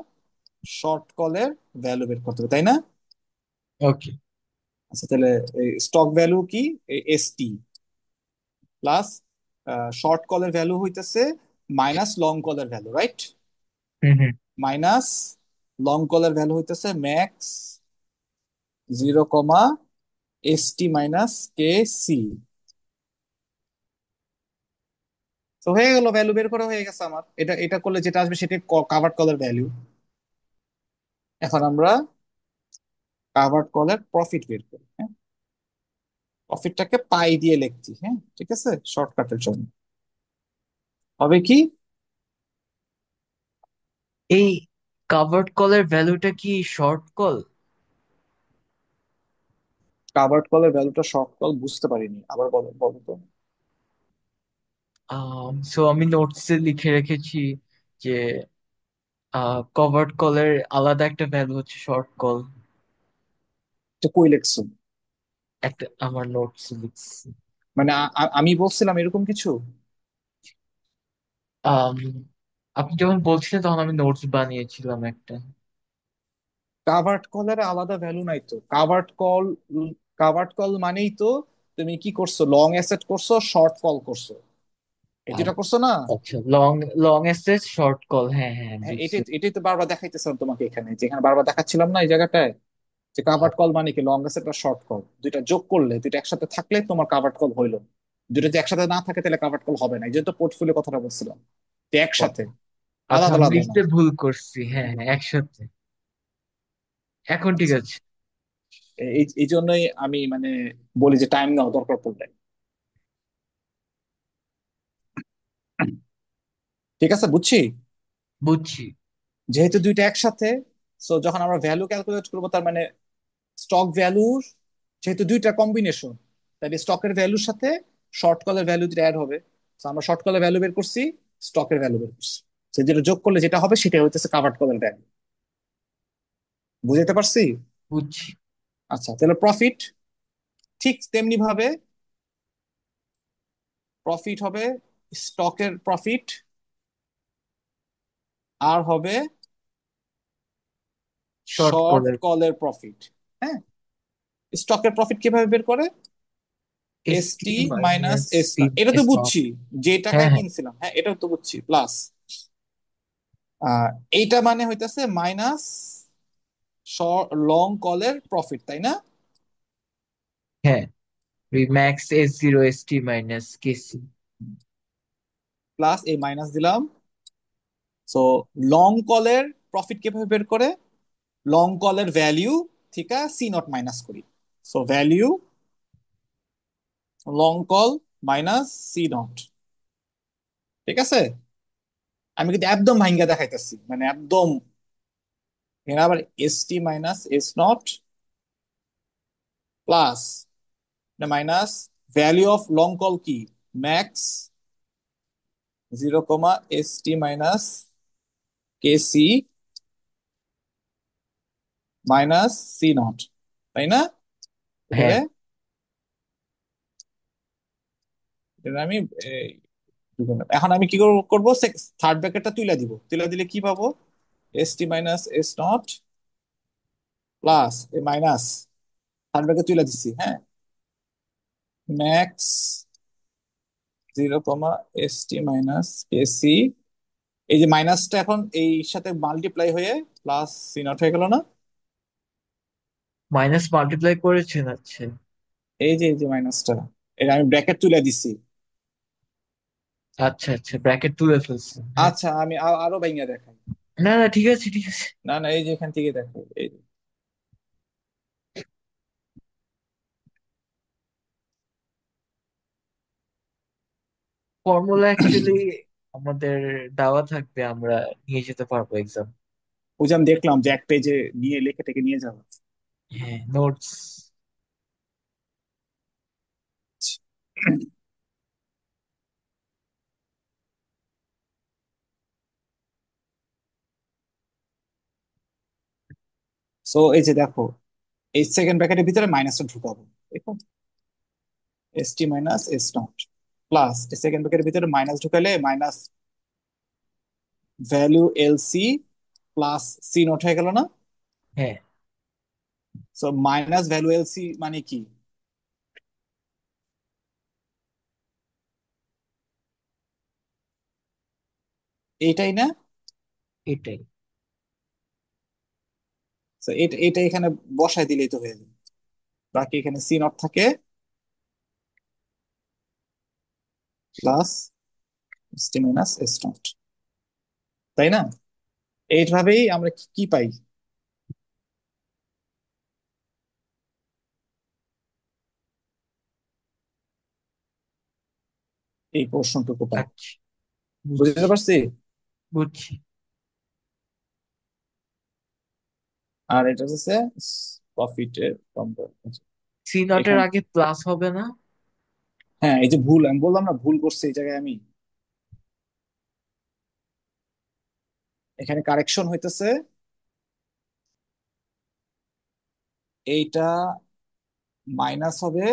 শর্ট কলের ভ্যালু বের করতে হবে, তাই না? ওকে। আচ্ছা, তাহলে স্টক ভ্যালু কি? এসটি প্লাস শর্ট কলের ভ্যালু হইতেছে মাইনাস লং কলের ভ্যালু, রাইট? হুম হুম। মাইনাস লং কলের ভ্যালু হইতেছে max 0, ST minus K C. তো হয়ে গেল, ভ্যালু বের করা হয়ে গেছে আমার। এটা এটা করলে যেটা আসবে সেটা কাভার্ড কলের ভ্যালু। এখন আমরা কাভার্ড কলের প্রফিট বের করি, হ্যাঁ? প্রফিটটাকে পাই দিয়ে লিখছি, হ্যাঁ, ঠিক আছে, শর্টকাটের জন্য। হবে কি? এই কাভার্ড কলের ভ্যালুটা কি শর্ট কল? কাভার্ড কলের ভ্যালুটা শর্ট কল বুঝতে পারিনি, আবার বলো, বলো তো। সো আমি নোটসে লিখে রেখেছি যে কভার্ড কলের আলাদা একটা ভ্যালু হচ্ছে শর্ট কল। এটা কই লিখছো? একটা আমার নোটস লিখছি। মানে আমি বলছিলাম এরকম কিছু? আম, আপনি যখন বলছিলেন তখন আমি নোটস বানিয়েছিলাম একটা। কাভার্ড কলের আলাদা ভ্যালু নাই তো। কাভার্ড কল, কাভার্ড কল মানেই তো তুমি কি করছো, লং অ্যাসেট করছো, শর্ট কল করছো, এই দুটা করছো না? আচ্ছা, long long SS short call, হ্যাঁ হ্যাঁ হ্যাঁ, বুঝছি। এটাই এটাই তো বারবার দেখাইতেছিলাম তোমাকে এখানে, যেখানে বারবার দেখাচ্ছিলাম না এই জায়গাটায়। যে কাভার্ড কল মানে কি, লং আছে প্লাস শর্ট কল, দুইটা যোগ করলে, দুইটা একসাথে থাকলে তোমার কাভার্ড কল হইলো। দুইটা যদি একসাথে না থাকে তাহলে কাভার্ড কল হবে না, এই জন্য তো পোর্টফোলিও কথাটা বলছিলাম, যে একসাথে, আচ্ছা, আলাদা আমি আলাদা না। লিখতে ভুল করছি। হ্যাঁ হ্যাঁ, একসাথে। এখন ঠিক আচ্ছা, আছে। এই এই জন্যই আমি মানে বলি যে টাইম নাও দরকার পড়লে। ঠিক আছে, বুঝছি। বুঝছি। যেহেতু দুইটা একসাথে, সো যখন আমরা ভ্যালু ক্যালকুলেট করবো, তার মানে স্টক ভ্যালুর, যেহেতু দুইটা কম্বিনেশন, তাহলে স্টকের ভ্যালুর সাথে শর্ট কলের ভ্যালু যেটা অ্যাড হবে। তো আমরা শর্ট কলের ভ্যালু বের করছি, স্টকের ভ্যালু বের করছি, সে যেটা যোগ করলে যেটা হবে সেটা হইতেছে কাভার্ড কলের ভ্যালু। বুঝতে পারছি? বুঝছি। আচ্ছা, তাহলে প্রফিট ঠিক তেমনি ভাবে, প্রফিট হবে স্টকের প্রফিট, আর হবে শর্ট শর্ট কলের। কলের প্রফিট। হ্যাঁ, স্টকের প্রফিট কিভাবে বের করে? এস এস টি টি মাইনাস মাইনাস এস টি না, এটা তো স্টক। বুঝছি, যে হ্যাঁ টাকায় হ্যাঁ কিনছিলাম, হ্যাঁ এটাও তো বুঝছি, প্লাস আহ এইটা মানে হইতাছে মাইনাস লং কলের প্রফিট, তাই না? হ্যাঁ। Max S zero S T minus KC. Plus এই মাইনাস দিলাম। সো লং কলের প্রফিট কিভাবে বের করে? লং কলের ভ্যালিউ থেকে সি নট মাইনাস করি। So value long call minus C naught. ঠিক আছে, আমি কিন্তু একদম ভাঙ্গা দেখাইতেছি, মানে একদম। এখানে আবার S T minus S not plus minus value of long call কি, max 0, S T minus K C minus C naught, তাই না? হ্যাঁ। এটারে, এটা আমি এই, এখন আমি কি করবো, থার্ড ব্র্যাকেটটা তুলে দিব, তুলে দিলে কি পাবো? S T minus S not plus A minus, third bracket তুলে দিচ্ছি, হ্যাঁ, max 0, S T minus K C. এই যে মাইনাসটা এখন এই সাথে মাল্টিপ্লাই হয়ে প্লাস সি নট হয়ে গেল না? মাইনাস মাল্টিপ্লাই করেছেন? আচ্ছা এই যে মাইনাসটা, এটা আমি ব্র্যাকেট তুলে দিচ্ছি। আচ্ছা আচ্ছা, ব্র্যাকেট তুলে ফেলছেন, হ্যাঁ। আচ্ছা, আমি আরো ভাইঙা দেখাই। না না, ঠিক আছে ঠিক আছে। না না, এই যে এখান থেকে দেখাই, এই যে। ফর্মুলা অ্যাকচুয়ালি আমাদের দেওয়া থাকবে, আমরা নিয়ে যেতে পারবো এক্সাম। ওই যে আমি দেখলাম যে এক পেজে নিয়ে লিখে থেকে নিয়ে যাবো। হ্যাঁ, নোটস। সো এই যে দেখো, এই সেকেন্ড ব্র্যাকেটের ভিতরে মাইনাসটা ঢুকাবো, দেখো, S T minus S not plus এই সেকেন্ড ব্র্যাকেটের ভিতরে মাইনাস ঢুকালে minus value L C plus C not হয়ে গেল না? হ্যাঁ, so minus value L C মানে কি, এইটাই না? এটাই। তো এটা এটা এখানে বসায় দিলেই তো হয়ে যাবে। বাকি এখানে সি নট থাকে plus S T minus S not, তাই না? এইভাবেই আমরা কি কি পাই, এই প্রশ্নটুকু পাই। আচ্ছা, বুঝছি বুঝতে পারছি? বুঝছি। আর এটা হচ্ছে প্রফিটের, সি নটের এখানে, আগে প্লাস হবে না? হ্যাঁ এই যে ভুল, আমি বললাম না ভুল করছি এই জায়গায় আমি, এখানে কারেকশন হইতেছে, এইটা মাইনাস হবে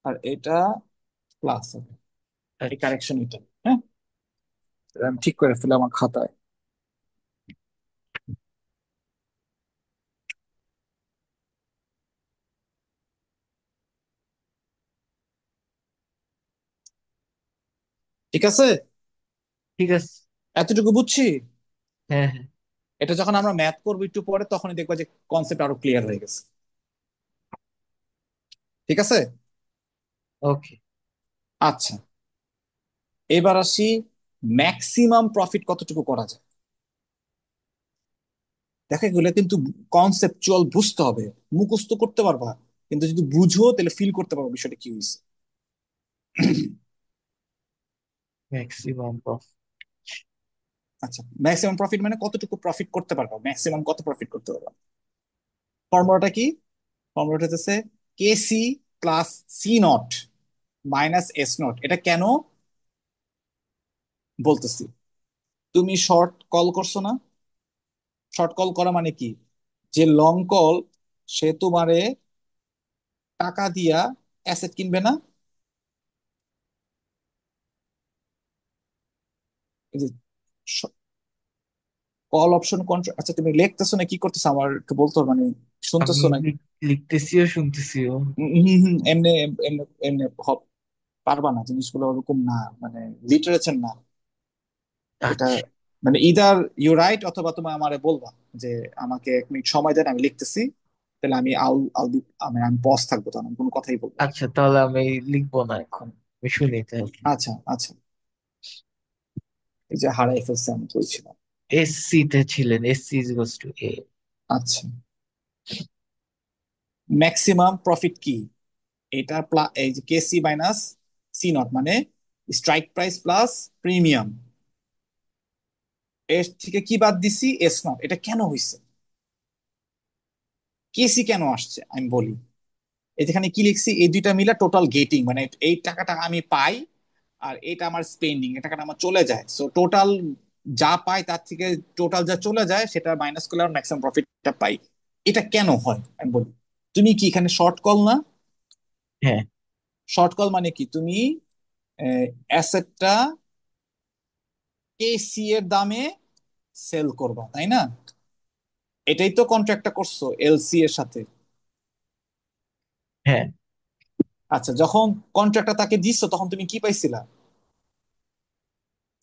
আর এটা প্লাস হবে, এই আচ্ছা, কারেকশন এটা। হ্যাঁ, এটা আমি ঠিক করে ফেলে আমার খাতায়। ঠিক আছে, ঠিক আছে। এতটুকু বুঝছি। হ্যাঁ হ্যাঁ। এটা যখন আমরা ম্যাথ করবো একটু পরে, তখনই দেখবা যে কনসেপ্ট আরো ক্লিয়ার হয়ে গেছে। ঠিক আছে। ওকে। আচ্ছা, এবার আসি ম্যাক্সিমাম প্রফিট কতটুকু করা যায়। দেখো, এগুলো কিন্তু কনসেপচুয়াল, বুঝতে হবে। মুখস্থ করতে পারবা, কিন্তু যদি বুঝো তাহলে ফিল করতে পারবো বিষয়টা কি হয়েছে। Maximum profit. আচ্ছা, ম্যাক্সিমাম প্রফিট মানে কতটুকু প্রফিট করতে পারবা, ম্যাক্সিমাম কত প্রফিট করতে পারবা। ফর্মুলাটা কি? ফর্মুলাটা হচ্ছে KC plus C naught minus S naught. এটা কেন বলতেছি, তুমি শর্ট কল করছো না? শর্ট কল করা মানে কি, যে লং কল সে তোমারে টাকা দিয়া অ্যাসেট কিনবে না? এই যে কল অপশন কন্ট্রোল, আচ্ছা তুমি লিখতেছো না কি করতেছো আমার একটু বলতো, মানে আমি শুনতেছো না? লিখতেছিও শুনতেছিও। এমনি এমনি এমনি পারবা না, জিনিসগুলো ওরকম না, মানে লিটারেচার না এটা। আচ্ছা মানে ইদার ইউ রাইট, অথবা তুমি আমারে বলবা যে আমাকে 1 মিনিট সময় দেন, আমি লিখতেছি। তাহলে আমি আউল আউল আমি পজ থাকবো, তখন আমি কোনো কথাই বলবো না। আচ্ছা, তাহলে আমি লিখবো না এখন, আমি শুনি তাহলে। আচ্ছা আচ্ছা, এই যে হারাই ফেলছে আমি বলছিলাম। এসসি তে ছিলেন, এসসি ইজ টু এ। আচ্ছা, ম্যাক্সিমাম প্রফিট কি? এটা এই যে কেসি মাইনাস সি নট মানে স্ট্রাইক প্রাইস প্লাস প্রিমিয়াম, এর থেকে কি বাদ দিছি? S naught. এটা কেন হয়েছে? কেসি কেন আসছে আমি বলি। এই যেখানে কি লিখছি, এই দুইটা মিলা টোটাল গেটিং, মানে এই টাকাটা আমি পাই, আর এটা আমার স্পেন্ডিং, এই টাকাটা আমার চলে যায়। সো টোটাল যা পাই তার থেকে টোটাল যা চলে যায় সেটা মাইনাস করলে আমার ম্যাক্সিমাম প্রফিটটা পাই। এটা কেন হয় আমি বলি। তুমি কি এখানে শর্ট কল না? হ্যাঁ শর্ট কল মানে কি, তুমি অ্যাসেটটা কেসি এর দামে সেল করবা, তাই না? এটাই তো কন্ট্রাক্টটা করছো এলসি এর সাথে। হ্যাঁ। আচ্ছা, যখন কন্ট্রাক্টটা তাকে দিচ্ছ তখন তুমি কি পাইছিলা?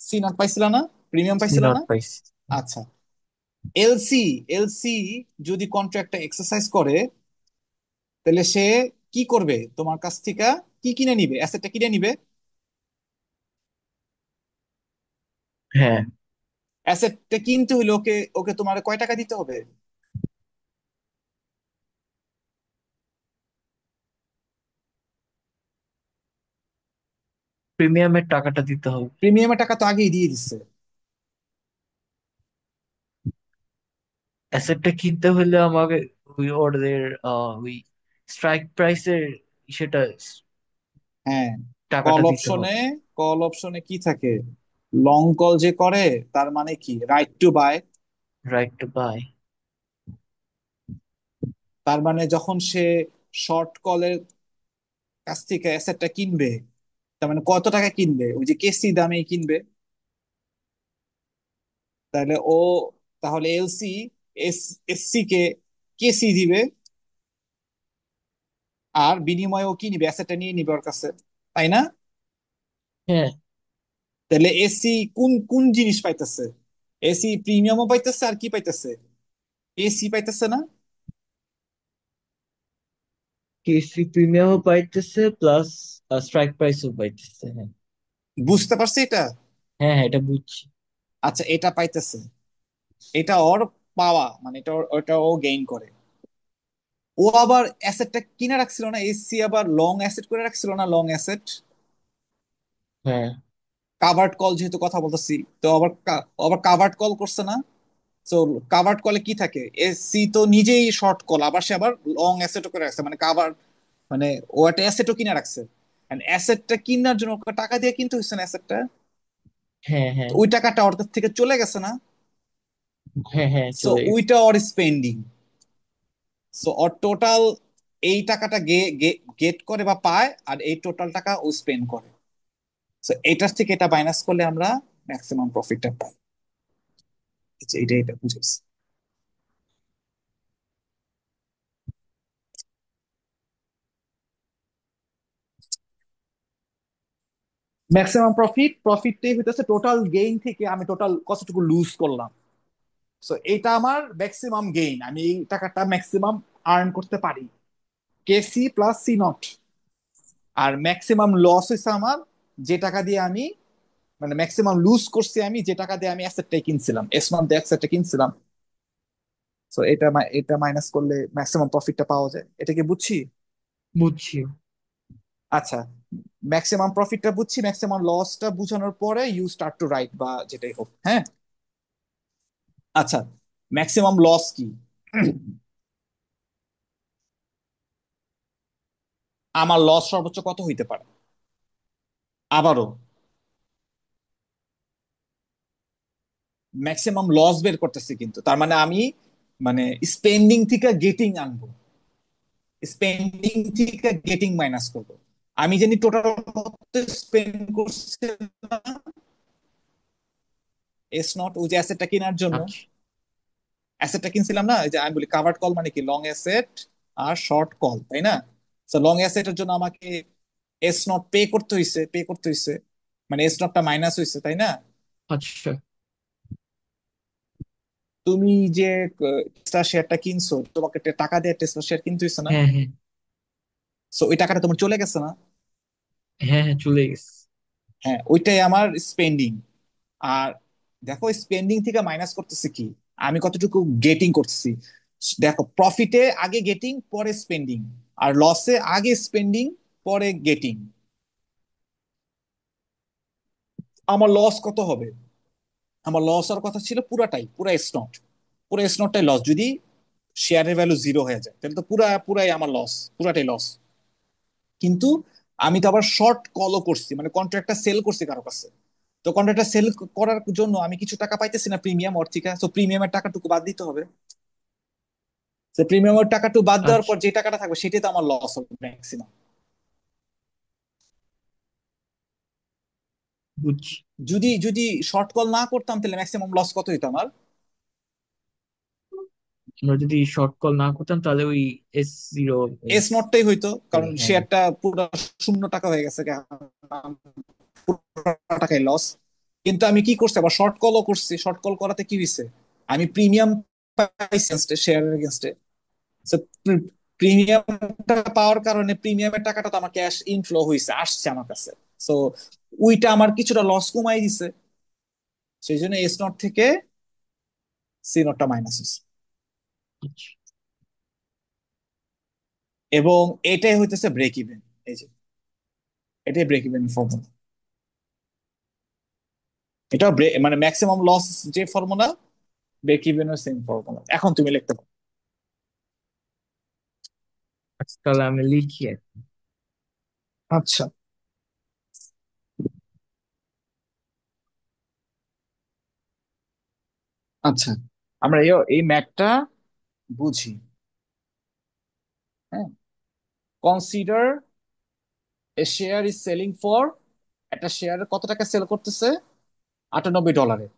সি নট পাইছিলা না? প্রিমিয়াম সি পাইছিলা নট না? পাইস। আচ্ছা, এলসি এলসি যদি কন্ট্রাক্টটা এক্সারসাইজ করে, তাহলে সে কি করবে তোমার কাছ থেকে? কি কিনে নিবে? অ্যাসেটটা কিনে নিবে। হ্যাঁ, অ্যাসেটটা কিনতে হইলে ওকে ওকে তোমার কয় টাকা দিতে হবে? প্রিমিয়ামের টাকাটা দিতে হবে। প্রিমিয়ামের টাকা তো আগেই দিয়ে দিচ্ছে। অ্যাসেটটা কিনতে হলে আমাকে ওই ওদের ওই স্ট্রাইক প্রাইসের সেটা হ্যাঁ, কল টাকাটা দিতে অপশনে, হবে। কল অপশনে কি থাকে? লং কল যে করে, তার মানে কি, right to buy. Right to buy. তার মানে যখন সে শর্ট কলের কাছ থেকে অ্যাসেটটা কিনবে, তার মানে কত টাকা কিনবে? ওই যে কেসি দামে কিনবে। তাহলে ও, তাহলে এলসি এস এসসি কে কেসি দিবে, আর বিনিময়ে ও কি নিবে? অ্যাসেটটা নিয়ে নিবে ওর কাছে, তাই না? হ্যাঁ, তাহলে এসি কোন কোন জিনিস পাইতেছে? এসি প্রিমিয়ামও পাইতেছে, আর কি পাইতেছে? এসি পাইতেছে না? কেসি প্রিমিয়ামও পাইতেছে প্লাস স্ট্রাইক প্রাইসও পাইতেছে। হ্যাঁ বুঝতে পারছি এটা। হ্যাঁ হ্যাঁ, এটা বুঝছি। আচ্ছা, এটা পাইতেছে, এটা ওর পাওয়া, মানে এটা ওটা ও গেইন করে। ও আবার অ্যাসেটটা কিনে রাখছিল না, এসি আবার লং অ্যাসেট করে রাখছিল না, লং অ্যাসেট। হ্যাঁ কাভার্ড কল যেহেতু কথা বলতেছি, তো আবার ও আবার কাভার্ড কল করছে না? তো কাভার্ড কলে কি থাকে, এসি তো নিজেই শর্ট কল, আবার সে আবার লং অ্যাসেটও করে রাখছে, মানে কাভার, মানে ও একটা অ্যাসেটও কিনে রাখছে। অ্যাসেটটা কিনার জন্য ওকে টাকা দিয়ে কিনতে হচ্ছে না অ্যাসেটটা। হ্যাঁ তো হ্যাঁ ওই টাকাটা ওর কাছ থেকে চলে গেছে না? হ্যাঁ হ্যাঁ, সো চলে গেছে। ওইটা ওর স্পেন্ডিং। সো ওর টোটাল এই টাকাটা গেট করে বা পায়, আর এই টোটাল টাকা ও স্পেন্ড করে। সো এটার থেকে এটা মাইনাস করলে আমরা ম্যাক্সিমাম প্রফিটটা পাই। আচ্ছা, এটা বুঝেছি। ম্যাক্সিমাম প্রফিটটাই হইতেছে টোটাল গেইন থেকে আমি টোটাল কতটুকু লুজ করলাম। সো এটা আমার ম্যাক্সিমাম গেইন, আমি এই টাকাটা ম্যাক্সিমাম আর্ন করতে পারি, কেসি প্লাস সি নট। আর ম্যাক্সিমাম লস হয়েছে আমার যে টাকা দিয়ে আমি, মানে ম্যাক্সিমাম লুজ করছি আমি যে টাকা দিয়ে আমি অ্যাসেটটা কিনছিলাম, এস নট দিয়ে অ্যাসেটটা কিনছিলাম। সো এটা মাইনাস করলে ম্যাক্সিমাম প্রফিটটা পাওয়া যায়, এটা কি বুঝছি? বুঝছি। আচ্ছা, ম্যাক্সিমাম প্রফিটটা বুঝছি, ম্যাক্সিমাম লসটা বুঝানোর পরে ইউ স্টার্ট টু রাইট বা যেটাই হোক, হ্যাঁ। আচ্ছা, ম্যাক্সিমাম লস কি? আমার লস সর্বোচ্চ কত হইতে পারে? আবারও ম্যাক্সিমাম লস বের করতেছি, কিন্তু তার মানে আমি মানে স্পেন্ডিং থেকে গেটিং আনবো, স্পেন্ডিং থেকে গেটিং মাইনাস করব। আমি জানি টোটাল কত স্পেন্ড করছে এস নট, ওই যে অ্যাসেটটা কেনার জন্য। আচ্ছা। অ্যাসেটটা কিনছিলাম না, এই যে আমি বলি কাভার্ড কল মানে কি, লং অ্যাসেট আর শর্ট কল, তাই না? তো লং অ্যাসেটের জন্য আমাকে এস নট পে করতে হইছে, মানে এস নটটা মাইনাস হইছে, তাই না? আচ্ছা। তুমি যে টেসলা শেয়ারটা কিনছো, তোমাকে টাকা দিয়ে টেসলা শেয়ার কিনতে হইছে না? হ্যাঁ, হ্যাঁ। সো ওই টাকাটা তোমার চলে গেছে না? হ্যাঁ, হ্যাঁ, চলে গেছে। হ্যাঁ, ওইটাই আমার স্পেন্ডিং। আর দেখো স্পেন্ডিং থেকে মাইনাস করতেছি কি, আমি কতটুকু গেটিং করতেছি। দেখো প্রফিটে আগে গেটিং পরে স্পেন্ডিং, আর লসে আগে স্পেন্ডিং পরে গেটিং। আমার লস কত হবে? আমার লস হওয়ার কথা ছিল পুরাটাই, পুরা স্নট, পুরো স্নটটাই লস। যদি শেয়ারের ভ্যালু জিরো হয়ে যায় তাহলে তো পুরাই আমার লস, পুরাটাই লস। কিন্তু আমি তো আবার শর্ট কলও করছি, মানে কন্ট্রাক্টটা সেল করছি কারো কাছে। তো কন্ট্রাক্টটা সেল করার জন্য আমি কিছু টাকা পাইতেছি না প্রিমিয়াম ওর থেকে, তো প্রিমিয়ামের টাকাটুকু বাদ দিতে হবে। তো প্রিমিয়ামের টাকাটুকু বাদ দেওয়ার আচ্ছা। পর যে টাকাটা থাকবে সেটাই তো আমার লস হবে ম্যাক্সিমাম। বুঝছি। যদি যদি শর্ট কল না করতাম তাহলে ম্যাক্সিমাম লস কত হইতো আমার? আমরা যদি শর্ট কল না করতাম তাহলে ওই S0, এস এস। নটটাই হইতো, কারণ হ্যাঁ। শেয়ারটা পুরো শূন্য টাকা হয়ে গেছে, পুরো টাকায় লস। কিন্তু আমি কি করছি, আবার শর্ট কলও করছি, শর্ট কল করাতে কি হয়েছে, আমি প্রিমিয়াম পাইছি শেয়ারের এগেনস্টে। প্রিমিয়ামটা পাওয়ার কারণে প্রিমিয়ামের টাকাটা তো আমার ক্যাশ ইনফ্লো হয়েছে, আসছে আমার কাছে। সো ওইটা আমার কিছুটা লস কমাই দিছে, সেই জন্য এস নট থেকে সি নটটা মাইনাস হয়েছে। আচ্ছা। এবং এটাই হইতেছে ব্রেক ইভেন, এই যে এটাই ব্রেক ইভেন ফর্মুলা। এটা মানে ম্যাক্সিমাম লস যে ফর্মুলা, ব্রেক ইভেনের সেম ফর্মুলা। এখন তুমি লিখতে পারো। আচ্ছা, তাহলে আমি লিখি আচ্ছা। আচ্ছা, আমরা এই ম্যাথটা বুঝি, হ্যাঁ। Consider A share is selling for, একটা শেয়ার কত টাকা সেল করতেছে? $98।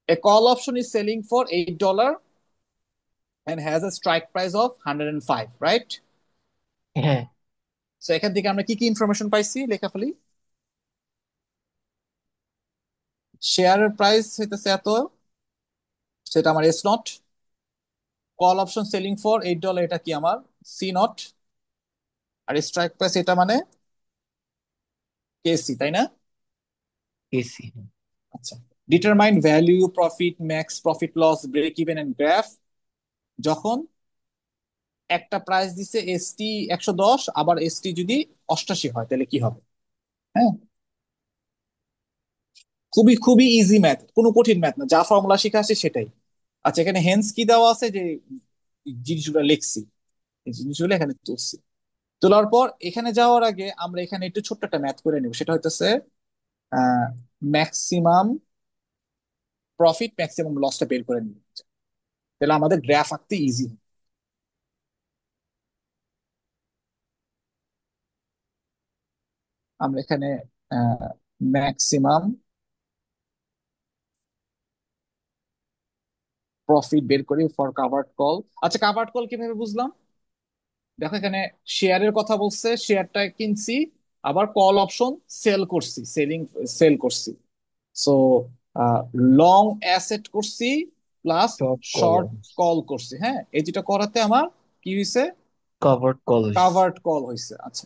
A call option is selling for $8 and has a strike price of 105, right? হ্যাঁ। সো এখান থেকে আমরা কি কি ইনফরমেশন পাইছি লেখা ফেলি। শেয়ারের প্রাইস হইতেছে এত, সেটা আমার S not. Call option selling for $8, এটা কি আমার সি নট। আর স্ট্রাইক প্রাইস এটা মানে কেসি, তাই না? এসি। আচ্ছা, determine value, profit, max profit, loss, break even and graph. যখন একটা প্রাইস দিছে এসটি 110, আবার এসটি যদি 88 হয় তাহলে কি হবে? হ্যাঁ, খুবই খুবই ইজি ম্যাথ, কোনো কঠিন ম্যাথ না, যা ফর্মুলা শিখে আসছে সেটাই। আচ্ছা, এখানে হেন্স কি দেওয়া আছে, যে জিনিসগুলো লিখছি, এই জিনিসগুলো এখানে তুলছি। তোলার পর এখানে যাওয়ার আগে আমরা এখানে একটু ছোট্ট একটা ম্যাথ করে নেব, সেটা হইতেছে ম্যাক্সিমাম প্রফিট ম্যাক্সিমাম লসটা বের করে নিব, তাহলে আমাদের গ্রাফ আঁকতে ইজি। আমরা এখানে ম্যাক্সিমাম প্রফিট বের করি ফর কাভার্ড কল। আচ্ছা, কাভার্ড কল কিভাবে বুঝলাম? দেখো এখানে শেয়ারের কথা বলছে, শেয়ারটা কিনছি, আবার কল অপশন সেল করছি, সেল করছি। সো লং অ্যাসেট করছি plus short call, short call করছি। হ্যাঁ, এই যেটা করাতে আমার কি হয়েছে? Covered call. কাভার্ড কল হয়েছে। আচ্ছা,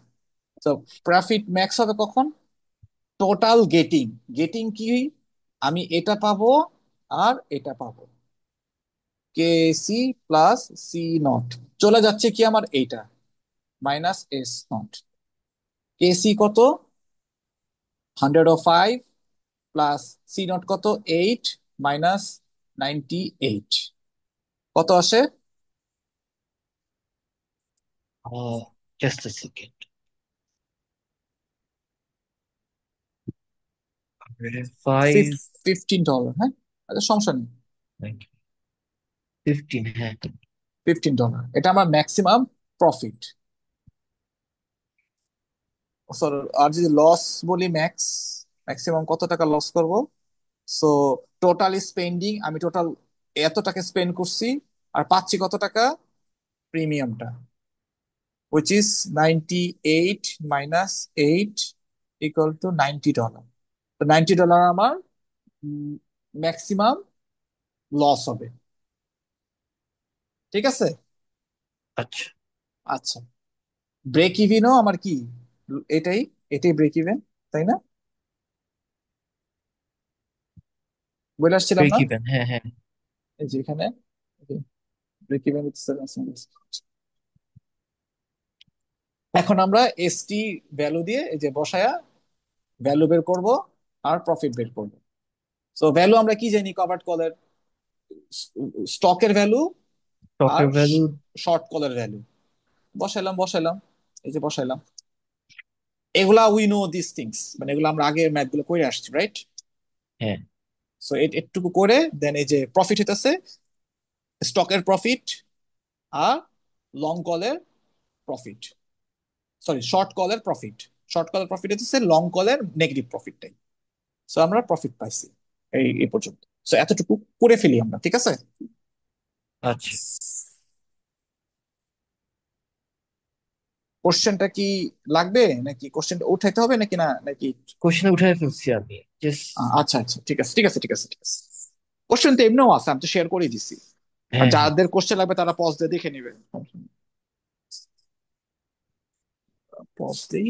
তো প্রফিট ম্যাক্স হবে কখন? Total getting. গেটিং কি? আমি এটা পাবো আর এটা পাবো, K C plus C not, চলে যাচ্ছে কি আমার এইটা minus S not. K C কত? 105 প্লাস সি নট কত? 8 মাইনাস 98, কত আসে? জাস্ট আ সেকেন্ড। 5, $15। হ্যাঁ, আচ্ছা সমস্যা নেই। 15, হ্যাঁ। $15, এটা আমার ম্যাক্সিমাম প্রফিট। আর যদি লস বলি, ম্যাক্সিমাম কত টাকা লস করব? সো টোটাল স্পেন্ডিং, আমি টোটাল এত টাকা স্পেন্ড করছি, আর পাচ্ছি কত টাকা? প্রিমিয়ামটা, which is 98 minus 8 equal to $90। তো $90 আমার ম্যাক্সিমাম লস হবে। ঠিক আছে। আচ্ছা। আচ্ছা, ব্রেক ইভিনও আমার কি এটাই, এটাই ব্রেক ইভেন, তাই না? বলে আসছিলাম ব্রেক না ইভেন, হ্যাঁ হ্যাঁ। এই যে এখানে ব্রেক ইভেন। এখন আমরা এসটি ভ্যালু দিয়ে এই যে বসায়া ভ্যালু বের করব আর প্রফিট বের করব। সো ভ্যালু আমরা কি জানি? কভার্ড কলের স্টকের ভ্যালু আর স্টকের ভ্যালু। শর্ট কলের ভ্যালু বসাইলাম, বসাইলাম, এই যে বসাইলাম। এগুলা উই নো দিস থিংস, মানে এগুলো আমরা আগে ম্যাথ গুলো করে আসছি, রাইট? হ্যাঁ। সো এটুকু করে দেন এই যে প্রফিট হইতেছে স্টকের প্রফিট আর লং কলের প্রফিট, সরি শর্ট কলের প্রফিট। শর্ট কলের প্রফিট হচ্ছে লং কলের নেগেটিভ প্রফিটটাই। সো আমরা প্রফিট পাইছি এই পর্যন্ত। সো এতটুকু করে ফেলি আমরা, ঠিক আছে? আচ্ছা, কোশ্চেনটা কি লাগবে, নাকি কোশ্চেনটা উঠাইতে হবে নাকি না নাকি? কোশ্চেন উঠায় ফেলছি আমি জাস্ট। আচ্ছা আচ্ছা, ঠিক আছে ঠিক আছে ঠিক আছে ঠিক আছে। কোশ্চেন তো এমনিও আছে, আমি তো শেয়ার করে দিছি। আর হ্যাঁ হ্যাঁ। যাদের কোশ্চেন লাগবে তারা পজ দিয়ে দেখে নিবে। পজ দিই।